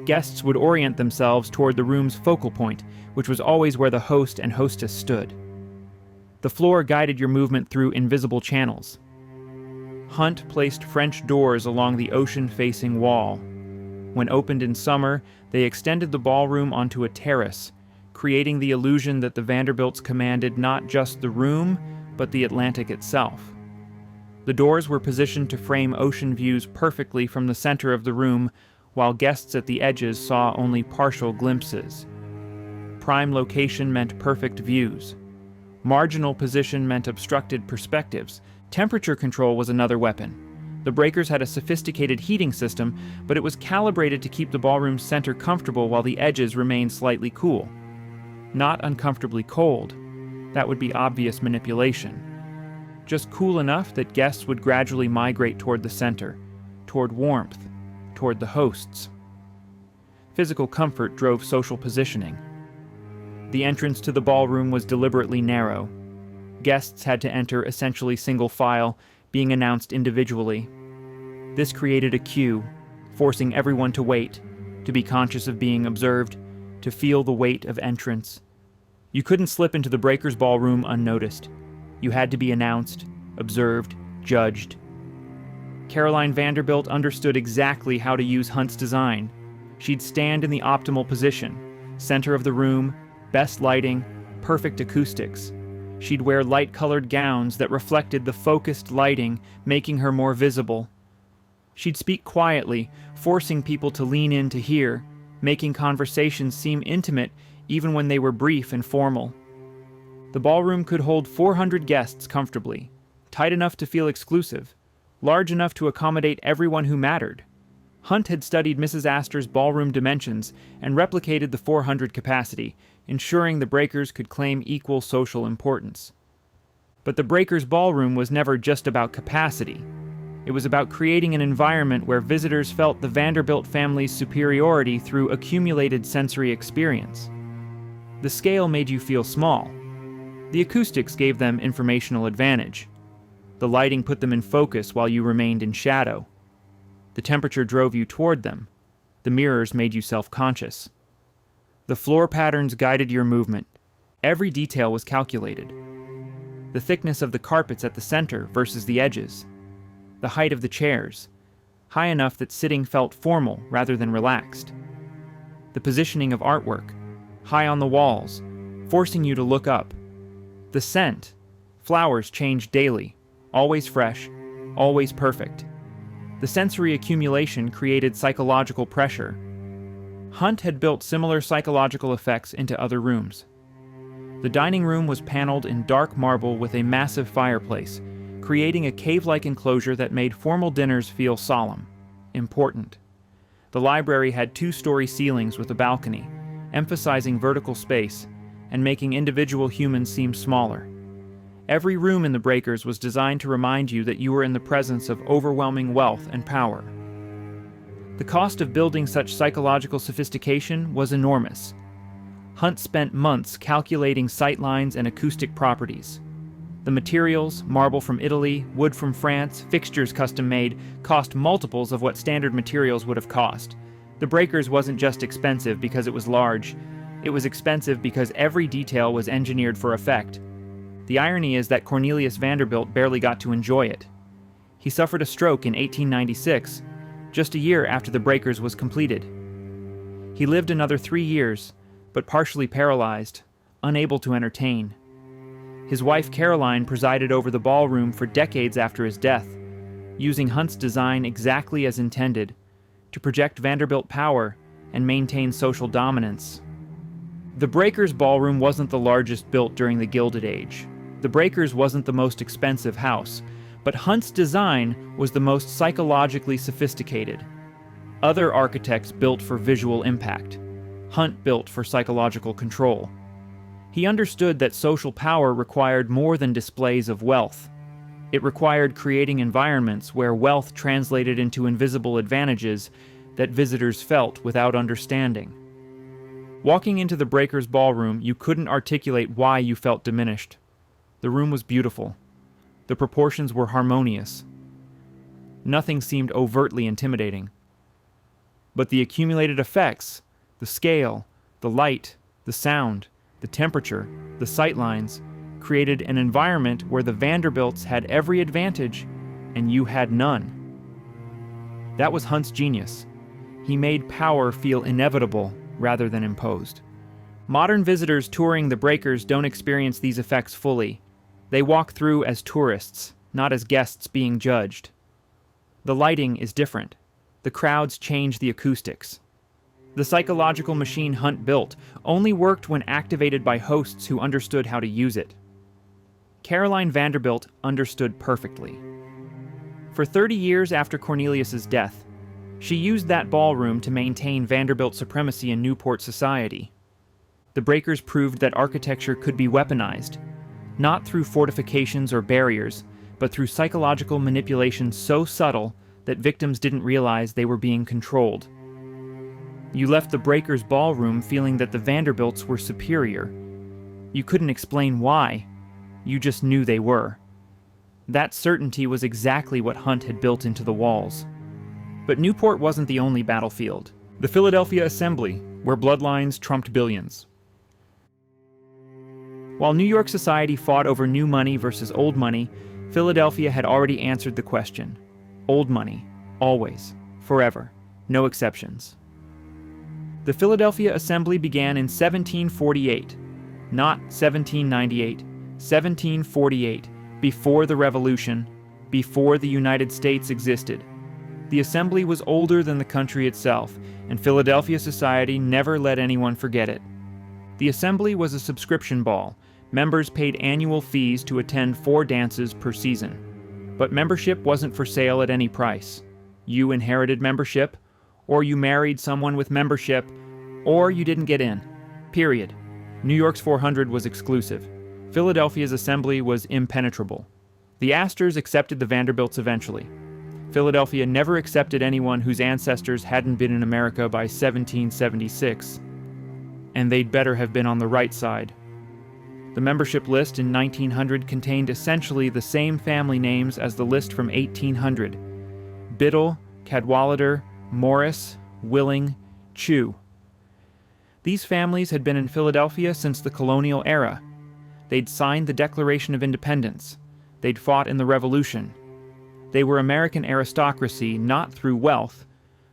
guests would orient themselves toward the room's focal point, which was always where the host and hostess stood. The floor guided your movement through invisible channels. Hunt placed French doors along the ocean-facing wall. When opened in summer, they extended the ballroom onto a terrace, creating the illusion that the Vanderbilts commanded not just the room, but the Atlantic itself. The doors were positioned to frame ocean views perfectly from the center of the room, while guests at the edges saw only partial glimpses. Prime location meant perfect views. Marginal position meant obstructed perspectives. Temperature control was another weapon. The breakers had a sophisticated heating system, but it was calibrated to keep the ballroom's center comfortable while the edges remained slightly cool. Not uncomfortably cold. That would be obvious manipulation. Just cool enough that guests would gradually migrate toward the center, toward warmth, toward the hosts. Physical comfort drove social positioning. The entrance to the ballroom was deliberately narrow. Guests had to enter essentially single file, being announced individually. This created a queue, forcing everyone to wait, to be conscious of being observed, to feel the weight of entrance. You couldn't slip into the breakers' ballroom unnoticed. You had to be announced, observed, judged. Caroline Vanderbilt understood exactly how to use Hunt's design. She'd stand in the optimal position, center of the room, best lighting, perfect acoustics. She'd wear light-colored gowns that reflected the focused lighting, making her more visible. She'd speak quietly, forcing people to lean in to hear, making conversations seem intimate even when they were brief and formal. The ballroom could hold 400 guests comfortably, tight enough to feel exclusive, large enough to accommodate everyone who mattered. Hunt had studied Mrs. Astor's ballroom dimensions and replicated the 400 capacity, ensuring the breakers could claim equal social importance. But the breakers' ballroom was never just about capacity. It was about creating an environment where visitors felt the Vanderbilt family's superiority through accumulated sensory experience. The scale made you feel small. The acoustics gave them informational advantage. The lighting put them in focus while you remained in shadow. The temperature drove you toward them. The mirrors made you self-conscious. The floor patterns guided your movement. Every detail was calculated. The thickness of the carpets at the center versus the edges. The height of the chairs, high enough that sitting felt formal rather than relaxed. The positioning of artwork, high on the walls, forcing you to look up. The scent, flowers changed daily, always fresh, always perfect. The sensory accumulation created psychological pressure. Hunt had built similar psychological effects into other rooms. The dining room was paneled in dark marble with a massive fireplace, creating a cave-like enclosure that made formal dinners feel solemn, important. The library had 2-story ceilings with a balcony, emphasizing vertical space and making individual humans seem smaller. Every room in the breakers was designed to remind you that you were in the presence of overwhelming wealth and power. The cost of building such psychological sophistication was enormous. Hunt spent months calculating sightlines and acoustic properties. The materials, marble from Italy, wood from France, fixtures custom-made, cost multiples of what standard materials would have cost. The breakers wasn't just expensive because it was large. It was expensive because every detail was engineered for effect. The irony is that Cornelius Vanderbilt barely got to enjoy it. He suffered a stroke in 1896, just a year after the breakers was completed. He lived another 3 years, but partially paralyzed, unable to entertain. His wife Caroline presided over the ballroom for decades after his death, using Hunt's design exactly as intended, to project Vanderbilt power and maintain social dominance. The Breakers Ballroom wasn't the largest built during the Gilded Age. The Breakers wasn't the most expensive house, but Hunt's design was the most psychologically sophisticated. Other architects built for visual impact. Hunt built for psychological control. He understood that social power required more than displays of wealth. It required creating environments where wealth translated into invisible advantages that visitors felt without understanding. Walking into the Breakers Ballroom, you couldn't articulate why you felt diminished. The room was beautiful. The proportions were harmonious. Nothing seemed overtly intimidating. But the accumulated effects, the scale, the light, the sound, the temperature, the sightlines, created an environment where the Vanderbilts had every advantage and you had none. That was Hunt's genius. He made power feel inevitable rather than imposed. Modern visitors touring the Breakers don't experience these effects fully. They walk through as tourists, not as guests being judged. The lighting is different. The crowds change the acoustics. The psychological machine Hunt built only worked when activated by hosts who understood how to use it. Caroline Vanderbilt understood perfectly. For 30 years after Cornelius's death, she used that ballroom to maintain Vanderbilt supremacy in Newport society. The Breakers proved that architecture could be weaponized, not through fortifications or barriers, but through psychological manipulation so subtle that victims didn't realize they were being controlled. You left the Breakers Ballroom feeling that the Vanderbilts were superior. You couldn't explain why. You just knew they were. That certainty was exactly what Hunt had built into the walls. But Newport wasn't the only battlefield. The Philadelphia Assembly, where bloodlines trumped billions. While New York society fought over new money versus old money, Philadelphia had already answered the question. Old money, always, forever, no exceptions. The Philadelphia Assembly began in 1748, not 1798, 1748, before the Revolution, before the United States existed. The Assembly was older than the country itself, and Philadelphia society never let anyone forget it. The Assembly was a subscription ball. Members paid annual fees to attend 4 dances per season. But membership wasn't for sale at any price. You inherited membership, or you married someone with membership, or you didn't get in. Period. New York's 400 was exclusive. Philadelphia's Assembly was impenetrable. The Astors accepted the Vanderbilts eventually. Philadelphia never accepted anyone whose ancestors hadn't been in America by 1776. And they'd better have been on the right side. The membership list in 1900 contained essentially the same family names as the list from 1800. Biddle, Cadwallader, Morris, Willing, Chew. These families had been in Philadelphia since the colonial era. They'd signed the Declaration of Independence. They'd fought in the Revolution. They were American aristocracy not through wealth,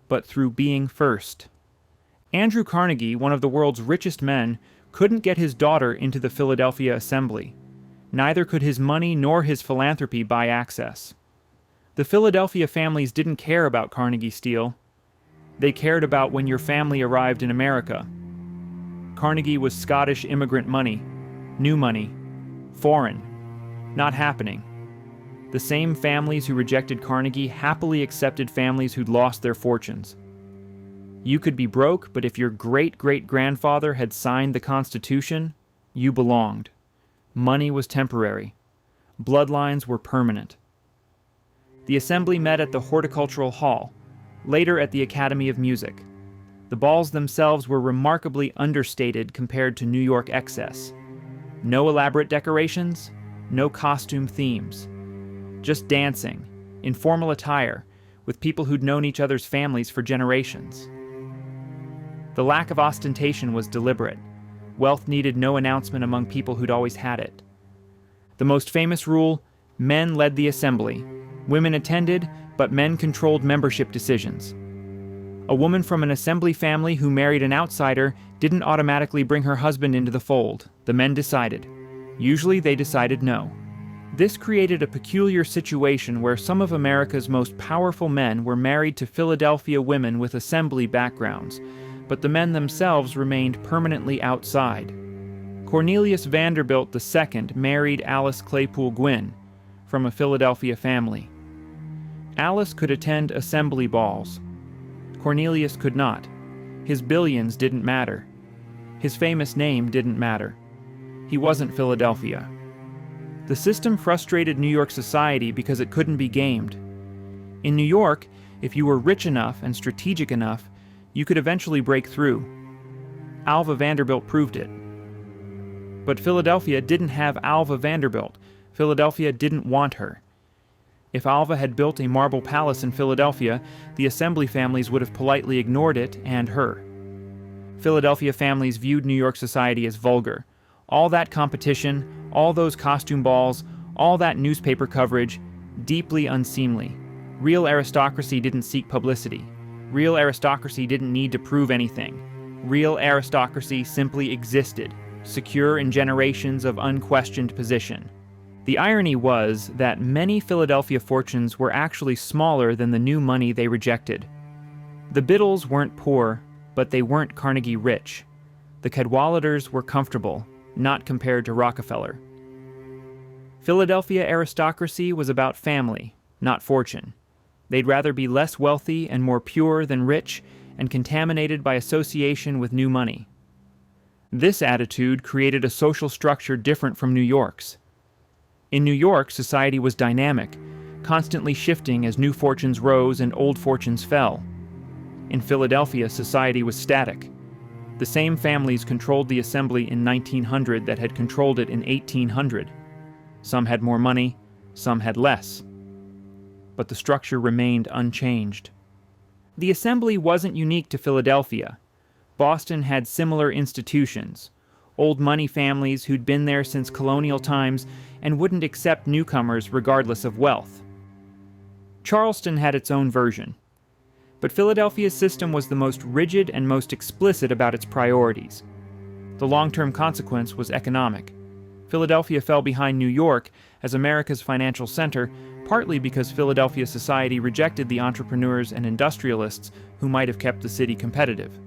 but through being first. Andrew Carnegie, one of the world's richest men, couldn't get his daughter into the Philadelphia Assembly. Neither could his money nor his philanthropy buy access. The Philadelphia families didn't care about Carnegie Steel. They cared about when your family arrived in America. Carnegie was Scottish immigrant money, new money, foreign, not happening. The same families who rejected Carnegie happily accepted families who'd lost their fortunes. You could be broke, but if your great-great-grandfather had signed the Constitution, you belonged. Money was temporary. Bloodlines were permanent. The Assembly met at the Horticultural Hall, later at the Academy of Music. The balls themselves were remarkably understated compared to New York excess. No elaborate decorations, no costume themes. Just dancing, informal attire, with people who'd known each other's families for generations. The lack of ostentation was deliberate. Wealth needed no announcement among people who'd always had it. The most famous rule: men led the assembly. Women attended, but men controlled membership decisions. A woman from an assembly family who married an outsider didn't automatically bring her husband into the fold. The men decided. Usually they decided no. This created a peculiar situation where some of America's most powerful men were married to Philadelphia women with assembly backgrounds, but the men themselves remained permanently outside. Cornelius Vanderbilt II married Alice Claypool Gwynn from a Philadelphia family. Alice could attend assembly balls. Cornelius could not. His billions didn't matter. His famous name didn't matter. He wasn't Philadelphia. The system frustrated New York society because it couldn't be gamed. In New York, if you were rich enough and strategic enough, you could eventually break through. Alva Vanderbilt proved it. But Philadelphia didn't have Alva Vanderbilt. Philadelphia didn't want her. If Alva had built a marble palace in Philadelphia, the assembly families would have politely ignored it and her. Philadelphia families viewed New York society as vulgar. All that competition, all those costume balls, all that newspaper coverage, deeply unseemly. Real aristocracy didn't seek publicity. Real aristocracy didn't need to prove anything. Real aristocracy simply existed, secure in generations of unquestioned position. The irony was that many Philadelphia fortunes were actually smaller than the new money they rejected. The Biddles weren't poor, but they weren't Carnegie rich. The Cadwalladers were comfortable, not compared to Rockefeller. Philadelphia aristocracy was about family, not fortune. They'd rather be less wealthy and more pure than rich and contaminated by association with new money. This attitude created a social structure different from New York's. In New York, society was dynamic, constantly shifting as new fortunes rose and old fortunes fell. In Philadelphia, society was static. The same families controlled the assembly in 1900 that had controlled it in 1800. Some had more money, some had less. But the structure remained unchanged. The assembly wasn't unique to Philadelphia. Boston had similar institutions. Old money families who'd been there since colonial times and wouldn't accept newcomers regardless of wealth. Charleston had its own version. But Philadelphia's system was the most rigid and most explicit about its priorities. The long-term consequence was economic. Philadelphia fell behind New York as America's financial center, partly because Philadelphia society rejected the entrepreneurs and industrialists who might have kept the city competitive.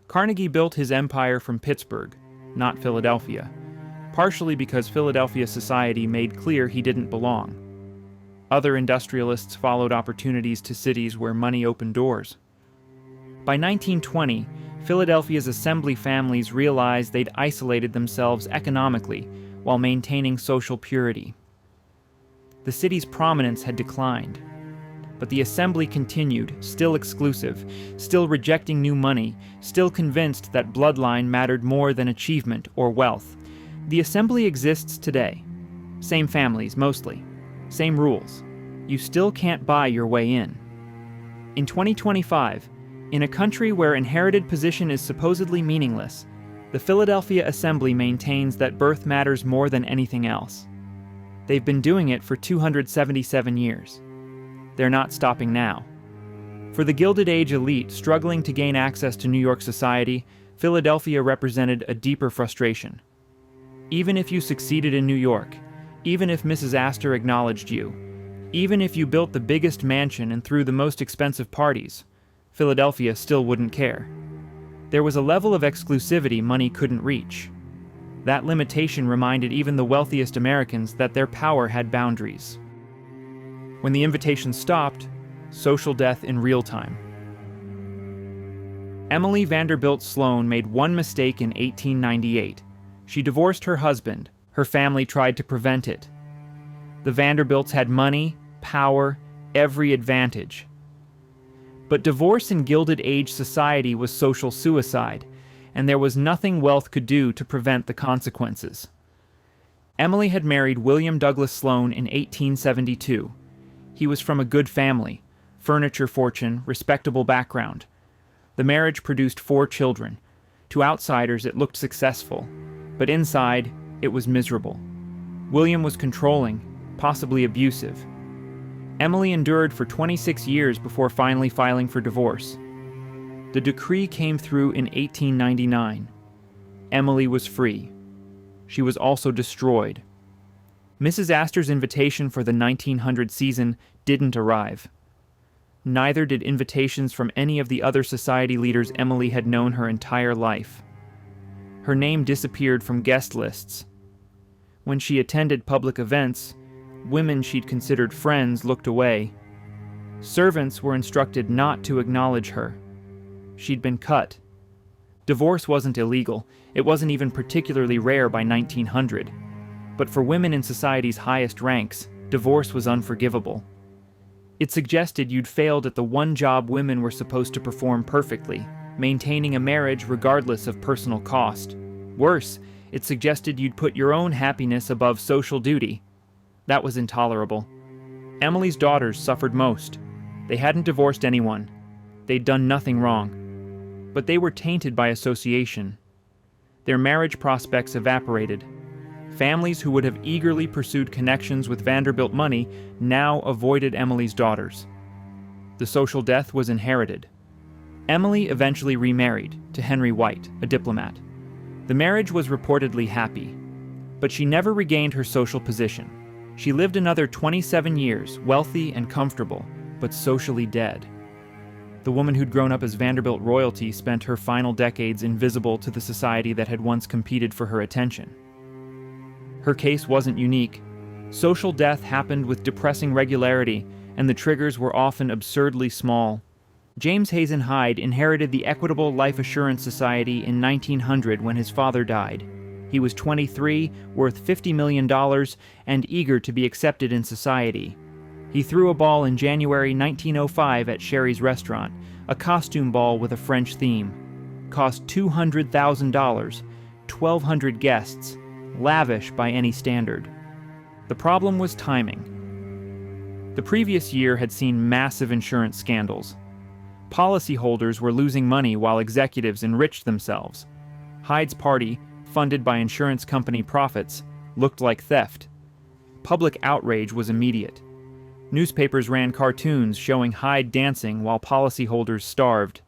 Carnegie built his empire from Pittsburgh, not Philadelphia, partially because Philadelphia society made clear he didn't belong. Other industrialists followed opportunities to cities where money opened doors. By 1920, Philadelphia's assembly families realized they'd isolated themselves economically while maintaining social purity. The city's prominence had declined. But the assembly continued, still exclusive, still rejecting new money, still convinced that bloodline mattered more than achievement or wealth. The assembly exists today. Same families, mostly. Same rules. You still can't buy your way in. In 2025, in a country where inherited position is supposedly meaningless, the Philadelphia Assembly maintains that birth matters more than anything else. They've been doing it for 277 years. They're not stopping now. For the Gilded Age elite struggling to gain access to New York society, Philadelphia represented a deeper frustration. Even if you succeeded in New York, even if Mrs. Astor acknowledged you, even if you built the biggest mansion and threw the most expensive parties, Philadelphia still wouldn't care. There was a level of exclusivity money couldn't reach. That limitation reminded even the wealthiest Americans that their power had boundaries. When the invitation stopped, social death in real time. Emily Vanderbilt Sloan made one mistake in 1898. She divorced her husband. Her family tried to prevent it. The Vanderbilts had money, power, every advantage. But divorce in Gilded Age society was social suicide, and there was nothing wealth could do to prevent the consequences. Emily had married William Douglas Sloan in 1872. He was from a good family, furniture fortune, respectable background. The marriage produced 4 children. To outsiders, it looked successful, but inside, it was miserable. William was controlling, possibly abusive. Emily endured for 26 years before finally filing for divorce. The decree came through in 1899. Emily was free. She was also destroyed. Mrs. Astor's invitation for the 1900 season didn't arrive. Neither did invitations from any of the other society leaders Emily had known her entire life. Her name disappeared from guest lists. When she attended public events, women she'd considered friends looked away. Servants were instructed not to acknowledge her. She'd been cut. Divorce wasn't illegal. It wasn't even particularly rare by 1900. But for women in society's highest ranks, divorce was unforgivable. It suggested you'd failed at the one job women were supposed to perform perfectly, maintaining a marriage regardless of personal cost. Worse, it suggested you'd put your own happiness above social duty. That was intolerable. Emily's daughters suffered most. They hadn't divorced anyone. They'd done nothing wrong. But they were tainted by association. Their marriage prospects evaporated. Families who would have eagerly pursued connections with Vanderbilt money now avoided Emily's daughters. The social death was inherited. Emily eventually remarried to Henry White, a diplomat. The marriage was reportedly happy, but she never regained her social position. She lived another 27 years, wealthy and comfortable, but socially dead. The woman who'd grown up as Vanderbilt royalty spent her final decades invisible to the society that had once competed for her attention. Her case wasn't unique. Social death happened with depressing regularity, and the triggers were often absurdly small. James Hazen Hyde inherited the Equitable Life Assurance Society in 1900 when his father died. He was 23, worth $50 million, and eager to be accepted in society. He threw a ball in January 1905 at Sherry's restaurant, a costume ball with a French theme. Cost $200,000, 1,200 guests, lavish by any standard. The problem was timing. The previous year had seen massive insurance scandals. Policyholders were losing money while executives enriched themselves. Hyde's party, funded by insurance company profits, looked like theft. Public outrage was immediate. Newspapers ran cartoons showing Hyde dancing while policyholders starved.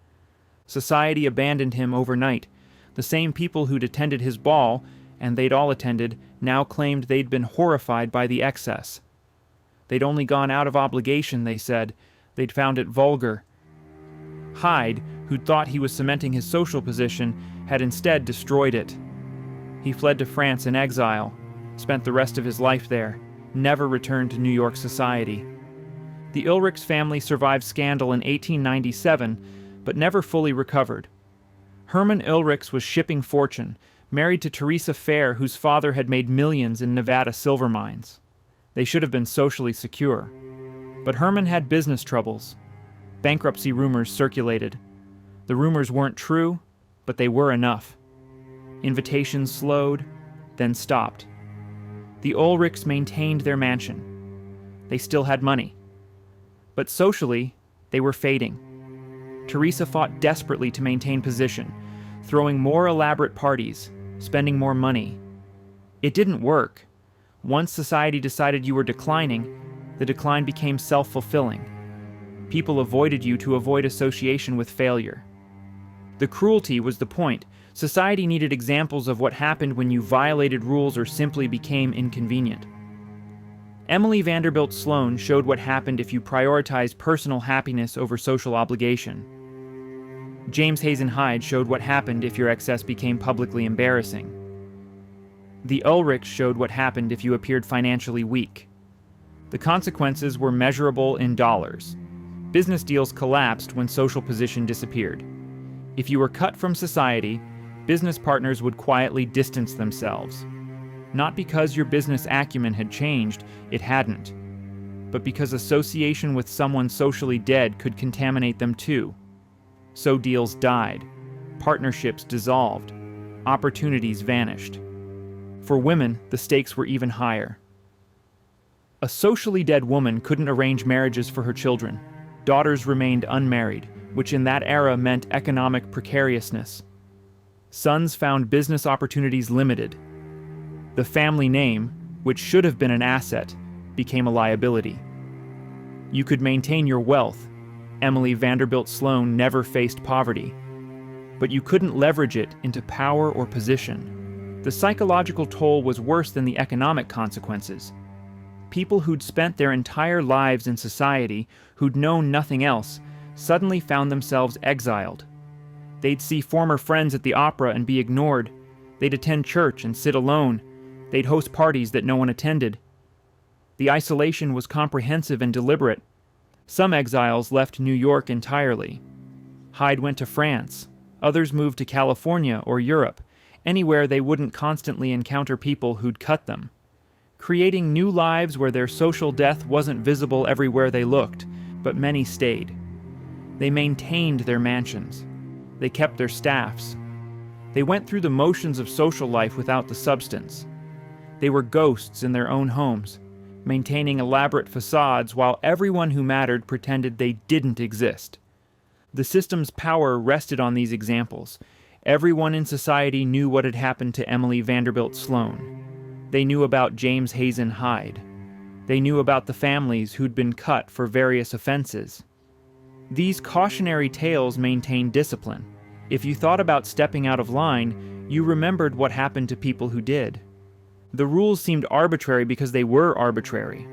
Society abandoned him overnight. The same people who'd attended his ball, and they'd all attended, now claimed they'd been horrified by the excess. They'd only gone out of obligation, they said. They'd found it vulgar. Hyde, who'd thought he was cementing his social position, had instead destroyed it. He fled to France in exile, spent the rest of his life there, never returned to New York society. The Ulrichs family survived scandal in 1897, but never fully recovered. Herman Ulrichs was shipping fortune, married to Teresa Fair, whose father had made millions in Nevada silver mines. They should have been socially secure. But Herman had business troubles. Bankruptcy rumors circulated. The rumors weren't true, but they were enough. Invitations slowed, then stopped. The Ulrichs maintained their mansion. They still had money. But socially, they were fading. Teresa fought desperately to maintain position, throwing more elaborate parties, spending more money. It didn't work. Once society decided you were declining, the decline became self-fulfilling. People avoided you to avoid association with failure. The cruelty was the point. Society needed examples of what happened when you violated rules or simply became inconvenient. Emily Vanderbilt Sloan showed what happened if you prioritized personal happiness over social obligation. James Hazen Hyde showed what happened if your excess became publicly embarrassing. The Ulrichs showed what happened if you appeared financially weak. The consequences were measurable in dollars. Business deals collapsed when social position disappeared. If you were cut from society, business partners would quietly distance themselves. Not because your business acumen had changed, it hadn't, but because association with someone socially dead could contaminate them too. So deals died, partnerships dissolved, opportunities vanished. For women, the stakes were even higher. A socially dead woman couldn't arrange marriages for her children. Daughters remained unmarried, which in that era meant economic precariousness. Sons found business opportunities limited. The family name, which should have been an asset, became a liability. You could maintain your wealth, Emily Vanderbilt Sloan never faced poverty. But you couldn't leverage it into power or position. The psychological toll was worse than the economic consequences. People who'd spent their entire lives in society, who'd known nothing else, suddenly found themselves exiled. They'd see former friends at the opera and be ignored. They'd attend church and sit alone. They'd host parties that no one attended. The isolation was comprehensive and deliberate. Some exiles left New York entirely. Hyde went to France. Others moved to California or Europe, anywhere they wouldn't constantly encounter people who'd cut them. Creating new lives where their social death wasn't visible everywhere they looked, but many stayed. They maintained their mansions. They kept their staffs. They went through the motions of social life without the substance. They were ghosts in their own homes, maintaining elaborate facades while everyone who mattered pretended they didn't exist. The system's power rested on these examples. Everyone in society knew what had happened to Emily Vanderbilt Sloan. They knew about James Hazen Hyde. They knew about the families who'd been cut for various offenses. These cautionary tales maintained discipline. If you thought about stepping out of line, you remembered what happened to people who did. The rules seemed arbitrary because they were arbitrary.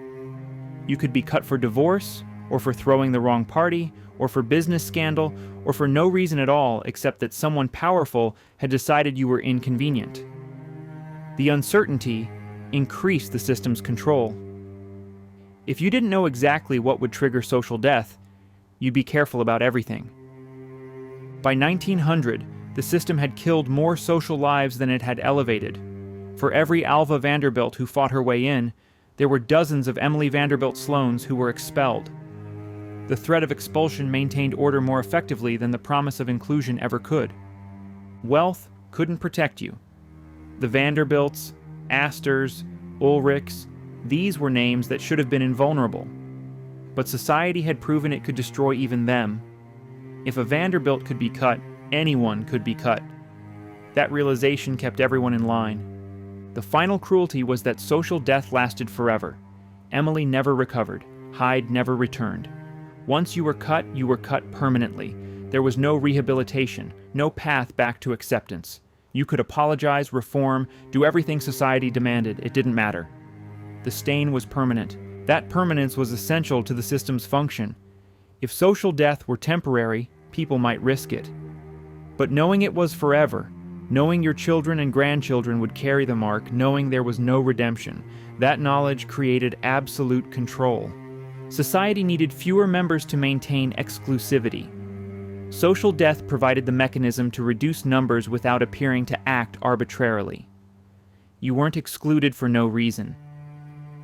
You could be cut for divorce, or for throwing the wrong party, or for business scandal, or for no reason at all except that someone powerful had decided you were inconvenient. The uncertainty increased the system's control. If you didn't know exactly what would trigger social death, you'd be careful about everything. By 1900, the system had killed more social lives than it had elevated. For every Alva Vanderbilt who fought her way in, there were dozens of Emily Vanderbilt Sloans who were expelled. The threat of expulsion maintained order more effectively than the promise of inclusion ever could. Wealth couldn't protect you. The Vanderbilts, Astors, Ulrichs, these were names that should have been invulnerable. But society had proven it could destroy even them. If a Vanderbilt could be cut, anyone could be cut. That realization kept everyone in line. The final cruelty was that social death lasted forever. Emily never recovered. Hyde never returned. Once you were cut permanently. There was no rehabilitation, no path back to acceptance. You could apologize, reform, do everything society demanded. It didn't matter. The stain was permanent. That permanence was essential to the system's function. If social death were temporary, people might risk it. But knowing it was forever, knowing your children and grandchildren would carry the mark, knowing there was no redemption, that knowledge created absolute control. Society needed fewer members to maintain exclusivity. Social death provided the mechanism to reduce numbers without appearing to act arbitrarily. You weren't excluded for no reason.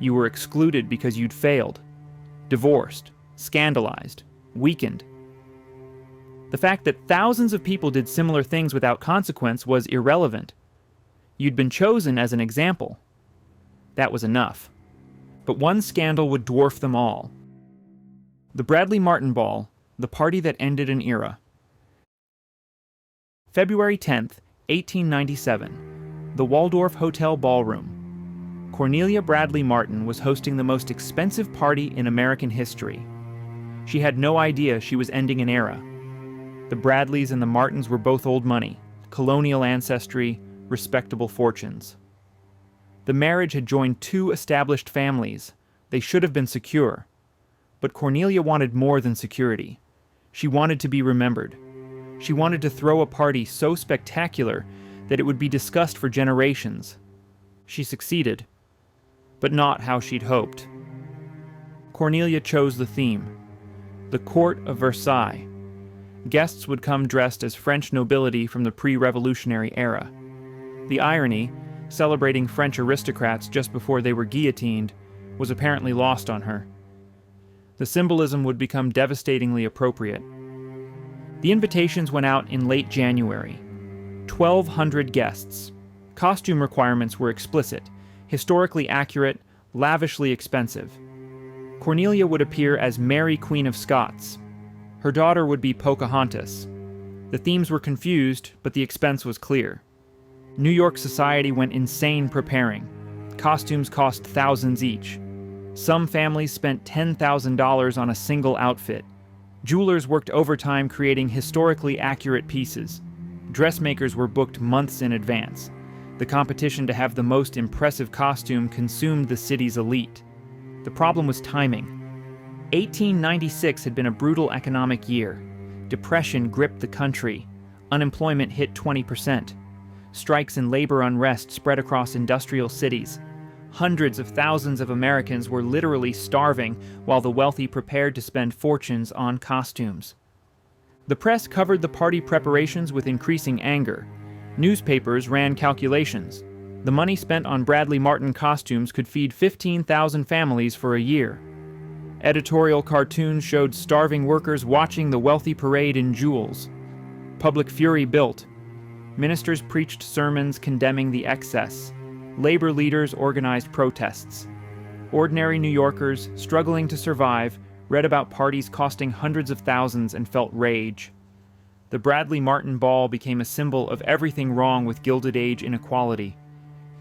You were excluded because you'd failed, divorced, scandalized, weakened. The fact that thousands of people did similar things without consequence was irrelevant. You'd been chosen as an example. That was enough. But one scandal would dwarf them all. The Bradley Martin Ball, the party that ended an era. February 10th, 1897, the Waldorf Hotel Ballroom. Cornelia Bradley Martin was hosting the most expensive party in American history. She had no idea she was ending an era. The Bradleys and the Martins were both old money, colonial ancestry, respectable fortunes. The marriage had joined two established families. They should have been secure. But Cornelia wanted more than security. She wanted to be remembered. She wanted to throw a party so spectacular that it would be discussed for generations. She succeeded, but not how she'd hoped. Cornelia chose the theme, the Court of Versailles. Guests would come dressed as French nobility from the pre-revolutionary era. The irony, celebrating French aristocrats just before they were guillotined, was apparently lost on her. The symbolism would become devastatingly appropriate. The invitations went out in late January. 1,200 guests. Costume requirements were explicit, historically accurate, lavishly expensive. Cornelia would appear as Mary, Queen of Scots. Her daughter would be Pocahontas. The themes were confused, but the expense was clear. New York society went insane preparing. Costumes cost thousands each. Some families spent $10,000 on a single outfit. Jewelers worked overtime creating historically accurate pieces. Dressmakers were booked months in advance. The competition to have the most impressive costume consumed the city's elite. The problem was timing. 1896 had been a brutal economic year. Depression gripped the country. Unemployment hit 20%. Strikes and labor unrest spread across industrial cities. Hundreds of thousands of Americans were literally starving while the wealthy prepared to spend fortunes on costumes. The press covered the party preparations with increasing anger. Newspapers ran calculations. The money spent on Bradley Martin costumes could feed 15,000 families for a year. Editorial cartoons showed starving workers watching the wealthy parade in jewels. Public fury built. Ministers preached sermons condemning the excess. Labor leaders organized protests. Ordinary New Yorkers, struggling to survive, read about parties costing hundreds of thousands and felt rage. The Bradley Martin Ball became a symbol of everything wrong with Gilded Age inequality.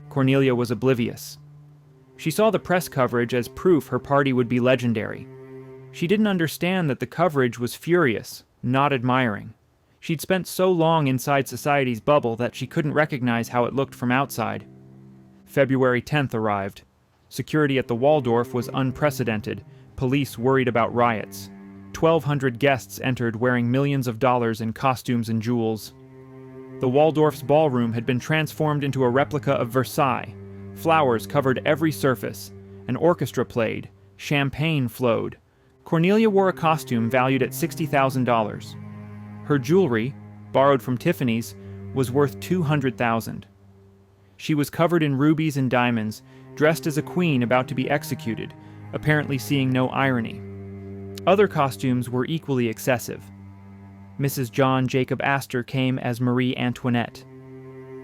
Cornelia was oblivious. She saw the press coverage as proof her party would be legendary. She didn't understand that the coverage was furious, not admiring. She'd spent so long inside society's bubble that she couldn't recognize how it looked from outside. February 10th arrived. Security at the Waldorf was unprecedented. Police worried about riots. 1,200 guests entered wearing millions of dollars in costumes and jewels. The Waldorf's ballroom had been transformed into a replica of Versailles. Flowers covered every surface. An orchestra played. Champagne flowed. Cornelia wore a costume valued at $60,000. Her jewelry, borrowed from Tiffany's, was worth $200,000. She was covered in rubies and diamonds, dressed as a queen about to be executed, apparently seeing no irony. Other costumes were equally excessive. Mrs. John Jacob Astor came as Marie Antoinette.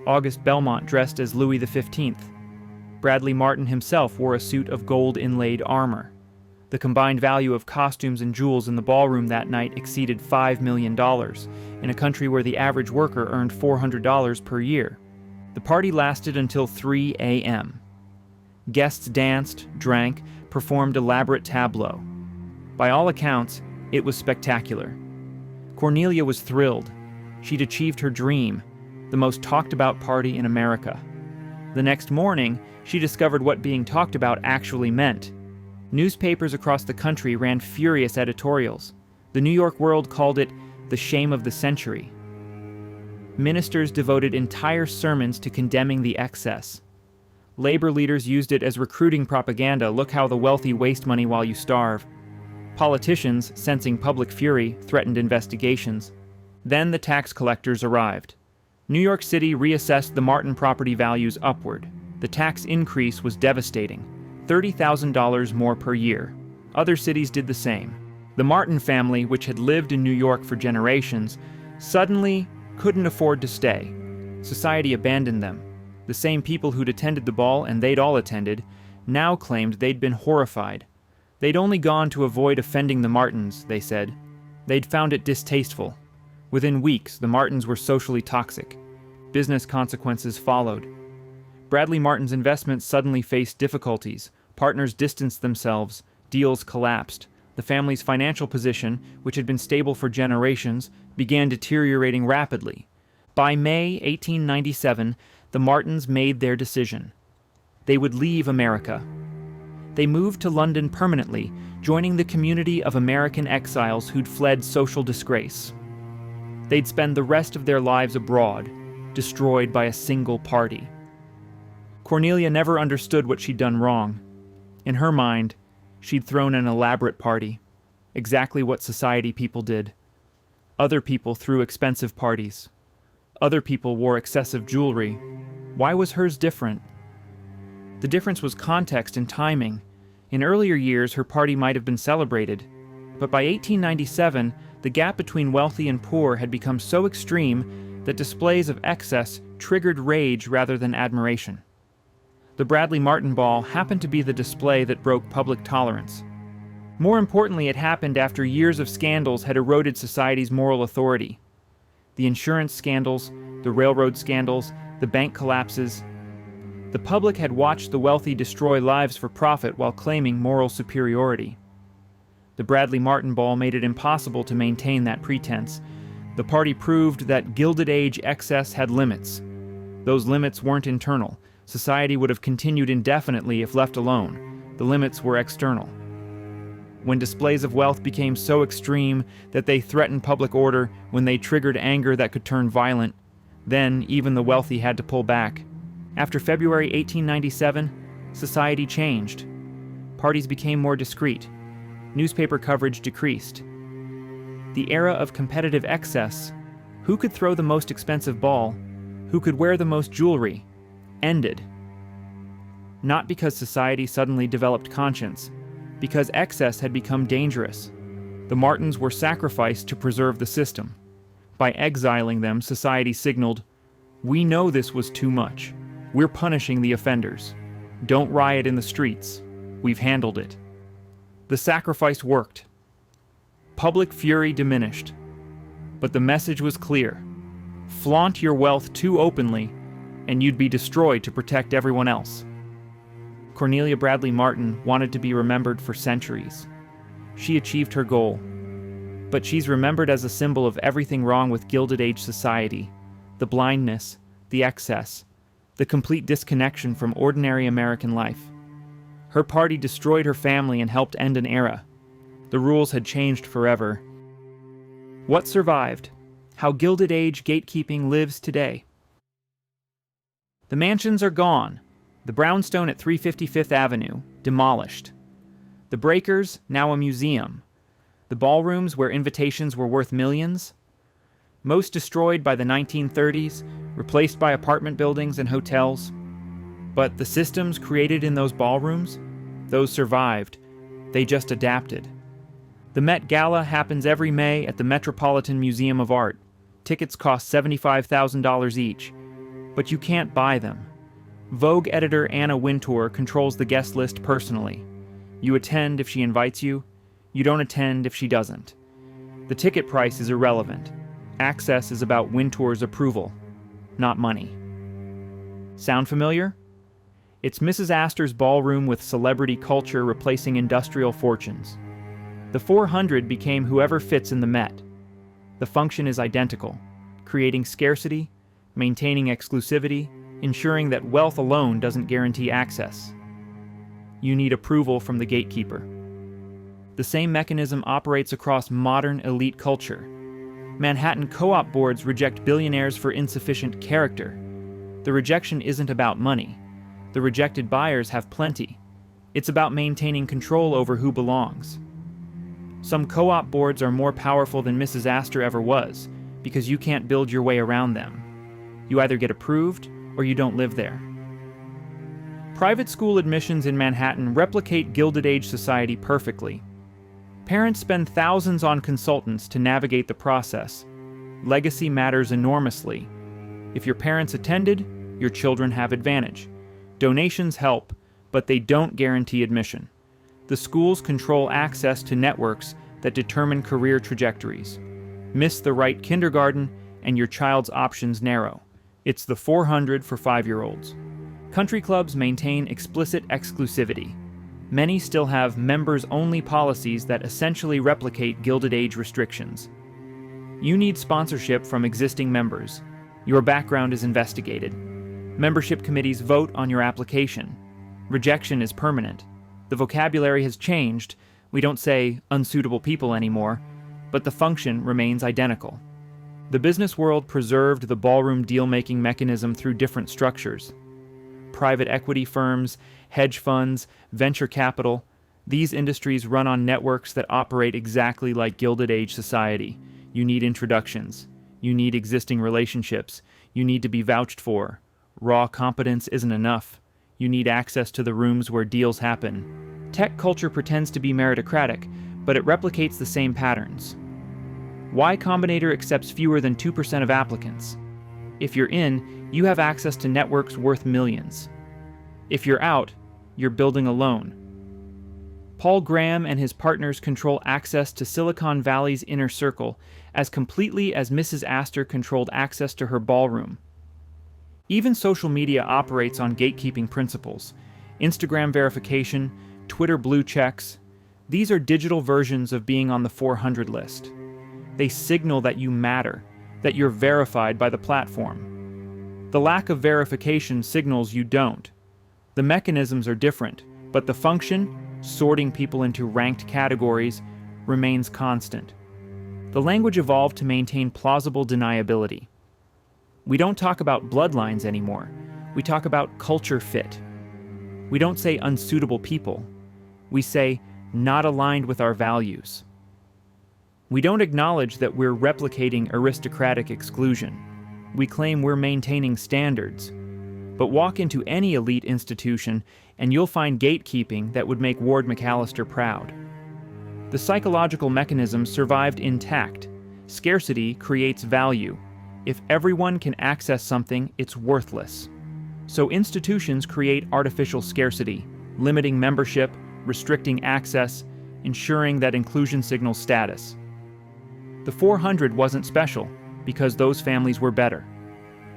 Auguste Belmont dressed as Louis XV. Bradley Martin himself wore a suit of gold-inlaid armor. The combined value of costumes and jewels in the ballroom that night exceeded $5 million, in a country where the average worker earned $400 per year. The party lasted until 3 a.m. Guests danced, drank, performed elaborate tableaux. By all accounts, it was spectacular. Cornelia was thrilled. She'd achieved her dream, the most talked-about party in America. The next morning, she discovered what being talked about actually meant. Newspapers across the country ran furious editorials. The New York World called it the shame of the century. Ministers devoted entire sermons to condemning the excess. Labor leaders used it as recruiting propaganda. Look how the wealthy waste money while you starve. Politicians, sensing public fury, threatened investigations. Then the tax collectors arrived. New York City reassessed the Martin property values upward. The tax increase was devastating. $30,000 more per year. Other cities did the same. The Martin family, which had lived in New York for generations, suddenly couldn't afford to stay. Society abandoned them. The same people who'd attended the ball, and they'd all attended, now claimed they'd been horrified. They'd only gone to avoid offending the Martins, they said. They'd found it distasteful. Within weeks, the Martins were socially toxic. Business consequences followed. Bradley Martin's investments suddenly faced difficulties. Partners distanced themselves. Deals collapsed. The family's financial position, which had been stable for generations, began deteriorating rapidly. By May 1897, the Martins made their decision. They would leave America. They moved to London permanently, joining the community of American exiles who'd fled social disgrace. They'd spend the rest of their lives abroad, destroyed by a single party. Cornelia never understood what she'd done wrong. In her mind, she'd thrown an elaborate party, exactly what society people did. Other people threw expensive parties. Other people wore excessive jewelry. Why was hers different? The difference was context and timing. In earlier years, her party might have been celebrated, but by 1897, the gap between wealthy and poor had become so extreme that displays of excess triggered rage rather than admiration. The Bradley Martin Ball happened to be the display that broke public tolerance. More importantly, it happened after years of scandals had eroded society's moral authority. The insurance scandals, the railroad scandals, the bank collapses. The public had watched the wealthy destroy lives for profit while claiming moral superiority. The Bradley Martin Ball made it impossible to maintain that pretense. The party proved that Gilded Age excess had limits. Those limits weren't internal. Society would have continued indefinitely if left alone. The limits were external. When displays of wealth became so extreme that they threatened public order, when they triggered anger that could turn violent, then even the wealthy had to pull back. After February 1897, society changed. Parties became more discreet. Newspaper coverage decreased. The era of competitive excess, who could throw the most expensive ball, who could wear the most jewelry, ended. Not because society suddenly developed conscience, because excess had become dangerous. The Martins were sacrificed to preserve the system. By exiling them, society signaled, "We know this was too much. We're punishing the offenders. Don't riot in the streets. We've handled it." The sacrifice worked. Public fury diminished. But the message was clear. Flaunt your wealth too openly, and you'd be destroyed to protect everyone else. Cornelia Bradley Martin wanted to be remembered for centuries. She achieved her goal. But she's remembered as a symbol of everything wrong with Gilded Age society: the blindness, the excess, the complete disconnection from ordinary American life. Her party destroyed her family and helped end an era. The rules had changed forever. What survived? How Gilded Age gatekeeping lives today. The mansions are gone. The brownstone at 350 Fifth Avenue, demolished. The Breakers, now a museum. The ballrooms where invitations were worth millions. Most destroyed by the 1930s, replaced by apartment buildings and hotels. But the systems created in those ballrooms, those survived. They just adapted. The Met Gala happens every May at the Metropolitan Museum of Art. Tickets cost $75,000 each, but you can't buy them. Vogue editor Anna Wintour controls the guest list personally. You attend if she invites you. You don't attend if she doesn't. The ticket price is irrelevant. Access is about Wintour's approval, not money. Sound familiar? It's Mrs. Astor's ballroom with celebrity culture replacing industrial fortunes. The 400 became whoever fits in the Met. The function is identical, creating scarcity, maintaining exclusivity, ensuring that wealth alone doesn't guarantee access. You need approval from the gatekeeper. The same mechanism operates across modern elite culture. Manhattan co-op boards reject billionaires for insufficient character. The rejection isn't about money. The rejected buyers have plenty. It's about maintaining control over who belongs. Some co-op boards are more powerful than Mrs. Astor ever was, because you can't build your way around them. You either get approved, or you don't live there. Private school admissions in Manhattan replicate Gilded Age society perfectly. Parents spend thousands on consultants to navigate the process. Legacy matters enormously. If your parents attended, your children have advantage. Donations help, but they don't guarantee admission. The schools control access to networks that determine career trajectories. Miss the right kindergarten, and your child's options narrow. It's the 400 for 5-year-olds. Country clubs maintain explicit exclusivity. Many still have members-only policies that essentially replicate Gilded Age restrictions. You need sponsorship from existing members. Your background is investigated. Membership committees vote on your application. Rejection is permanent. The vocabulary has changed. We don't say unsuitable people anymore, but the function remains identical. The business world preserved the ballroom deal-making mechanism through different structures. Private equity firms, hedge funds, venture capital, these industries run on networks that operate exactly like Gilded Age society. You need introductions. You need existing relationships. You need to be vouched for. Raw competence isn't enough. You need access to the rooms where deals happen. Tech culture pretends to be meritocratic, but it replicates the same patterns. Y Combinator accepts fewer than 2% of applicants. If you're in, you have access to networks worth millions. If you're out, you're building alone. Paul Graham and his partners control access to Silicon Valley's inner circle as completely as Mrs. Astor controlled access to her ballroom. Even social media operates on gatekeeping principles. Instagram verification, Twitter blue checks. These are digital versions of being on the 400 list. They signal that you matter, that you're verified by the platform. The lack of verification signals you don't. The mechanisms are different, but the function, sorting people into ranked categories, remains constant. The language evolved to maintain plausible deniability. We don't talk about bloodlines anymore. We talk about culture fit. We don't say unsuitable people. We say not aligned with our values. We don't acknowledge that we're replicating aristocratic exclusion. We claim we're maintaining standards. But walk into any elite institution and you'll find gatekeeping that would make Ward McAllister proud. The psychological mechanisms survived intact. Scarcity creates value. If everyone can access something, it's worthless. So institutions create artificial scarcity, limiting membership, restricting access, ensuring that inclusion signals status. The 400 wasn't special because those families were better.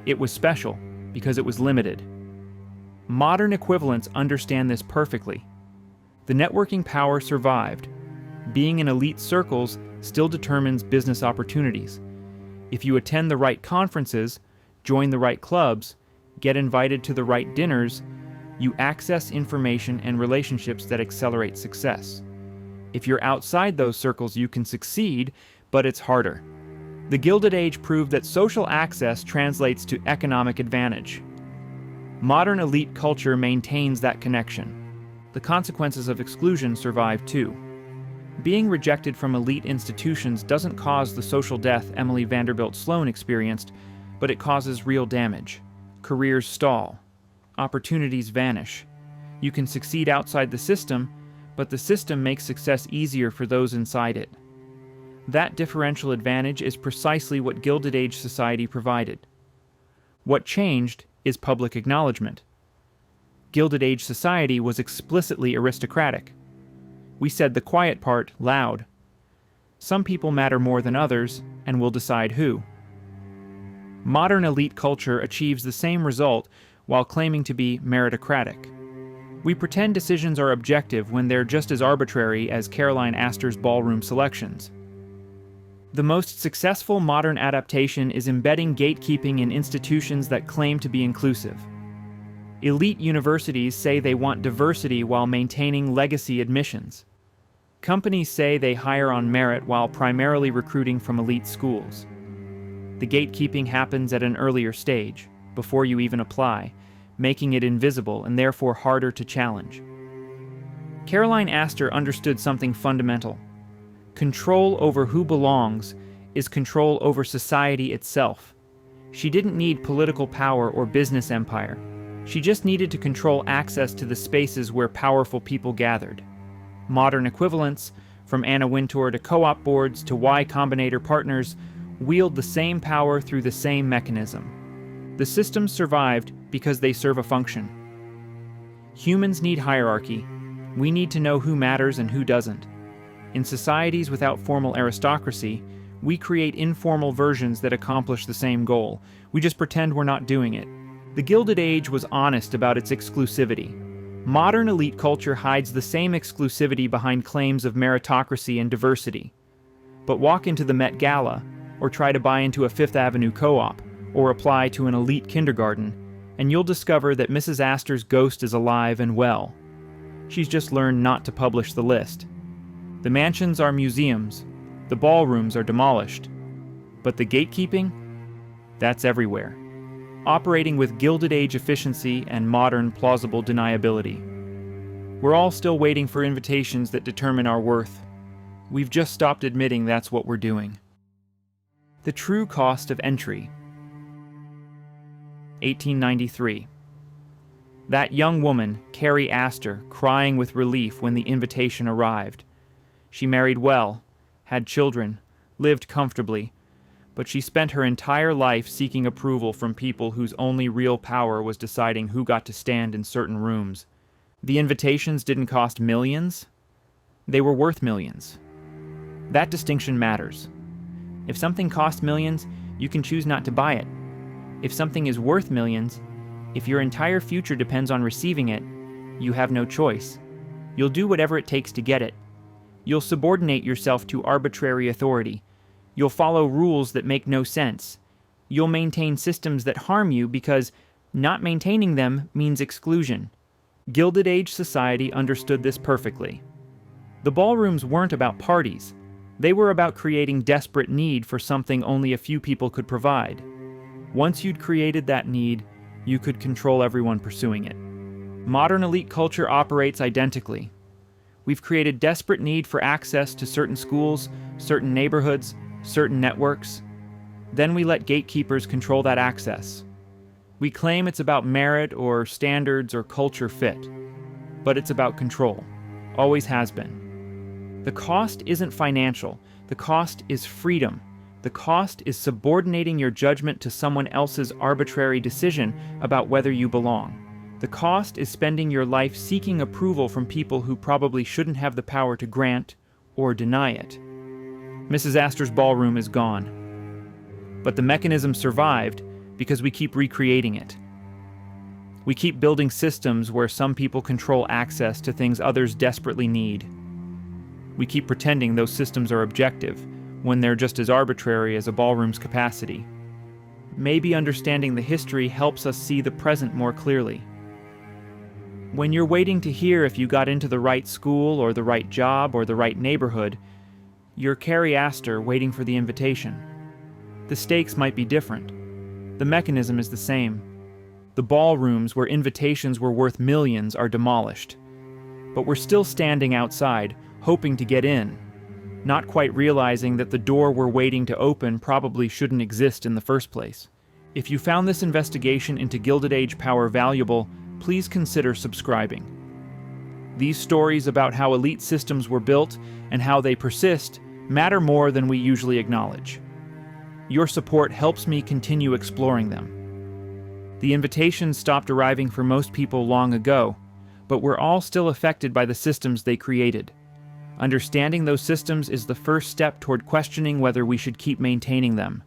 It was special because it was limited. Modern equivalents understand this perfectly. The networking power survived. Being in elite circles still determines business opportunities. If you attend the right conferences, join the right clubs, get invited to the right dinners, you access information and relationships that accelerate success. If you're outside those circles, you can succeed, but it's harder. The Gilded Age proved that social access translates to economic advantage. Modern elite culture maintains that connection. The consequences of exclusion survive too. Being rejected from elite institutions doesn't cause the social death Emily Vanderbilt Sloan experienced, but it causes real damage. Careers stall. Opportunities vanish. You can succeed outside the system, but the system makes success easier for those inside it. That differential advantage is precisely what Gilded Age society provided. What changed is public acknowledgement. Gilded Age society was explicitly aristocratic. We said the quiet part loud. Some people matter more than others, and we'll decide who. Modern elite culture achieves the same result while claiming to be meritocratic. We pretend decisions are objective when they're just as arbitrary as Carrie Astor's ballroom selections. The most successful modern adaptation is embedding gatekeeping in institutions that claim to be inclusive. Elite universities say they want diversity while maintaining legacy admissions. Companies say they hire on merit while primarily recruiting from elite schools. The gatekeeping happens at an earlier stage, before you even apply, making it invisible and therefore harder to challenge. Carrie Astor understood something fundamental. Control over who belongs is control over society itself. She didn't need political power or business empire. She just needed to control access to the spaces where powerful people gathered. Modern equivalents, from Anna Wintour to co-op boards to Y Combinator partners, wield the same power through the same mechanism. The systems survived because they serve a function. Humans need hierarchy. We need to know who matters and who doesn't. In societies without formal aristocracy, we create informal versions that accomplish the same goal. We just pretend we're not doing it. The Gilded Age was honest about its exclusivity. Modern elite culture hides the same exclusivity behind claims of meritocracy and diversity. But walk into the Met Gala, or try to buy into a Fifth Avenue co-op, or apply to an elite kindergarten, and you'll discover that Mrs. Astor's ghost is alive and well. She's just learned not to publish the list. The mansions are museums, the ballrooms are demolished, but the gatekeeping? That's everywhere. Operating with Gilded Age efficiency and modern plausible deniability. We're all still waiting for invitations that determine our worth. We've just stopped admitting that's what we're doing. The true cost of entry. 1893. That young woman, Carrie Astor, crying with relief when the invitation arrived. She married well, had children, lived comfortably, but she spent her entire life seeking approval from people whose only real power was deciding who got to stand in certain rooms. The invitations didn't cost millions. They were worth millions. That distinction matters. If something costs millions, you can choose not to buy it. If something is worth millions, if your entire future depends on receiving it, you have no choice. You'll do whatever it takes to get it. You'll subordinate yourself to arbitrary authority. You'll follow rules that make no sense. You'll maintain systems that harm you because not maintaining them means exclusion. Gilded Age society understood this perfectly. The ballrooms weren't about parties. They were about creating desperate need for something only a few people could provide. Once you'd created that need, you could control everyone pursuing it. Modern elite culture operates identically. We've created desperate need for access to certain schools, certain neighborhoods, certain networks. Then we let gatekeepers control that access. We claim it's about merit or standards or culture fit, but it's about control. Always has been. The cost isn't financial. The cost is freedom. The cost is subordinating your judgment to someone else's arbitrary decision about whether you belong. The cost is spending your life seeking approval from people who probably shouldn't have the power to grant or deny it. Mrs. Astor's ballroom is gone. But the mechanism survived because we keep recreating it. We keep building systems where some people control access to things others desperately need. We keep pretending those systems are objective when they're just as arbitrary as a ballroom's capacity. Maybe understanding the history helps us see the present more clearly. When you're waiting to hear if you got into the right school or the right job or the right neighborhood, you're Carrie Astor waiting for the invitation. The stakes might be different. The mechanism is the same. The ballrooms where invitations were worth millions are demolished. But we're still standing outside, hoping to get in, not quite realizing that the door we're waiting to open probably shouldn't exist in the first place. If you found this investigation into Gilded Age power valuable, please consider subscribing. These stories about how elite systems were built and how they persist matter more than we usually acknowledge. Your support helps me continue exploring them. The invitations stopped arriving for most people long ago, but we're all still affected by the systems they created. Understanding those systems is the first step toward questioning whether we should keep maintaining them.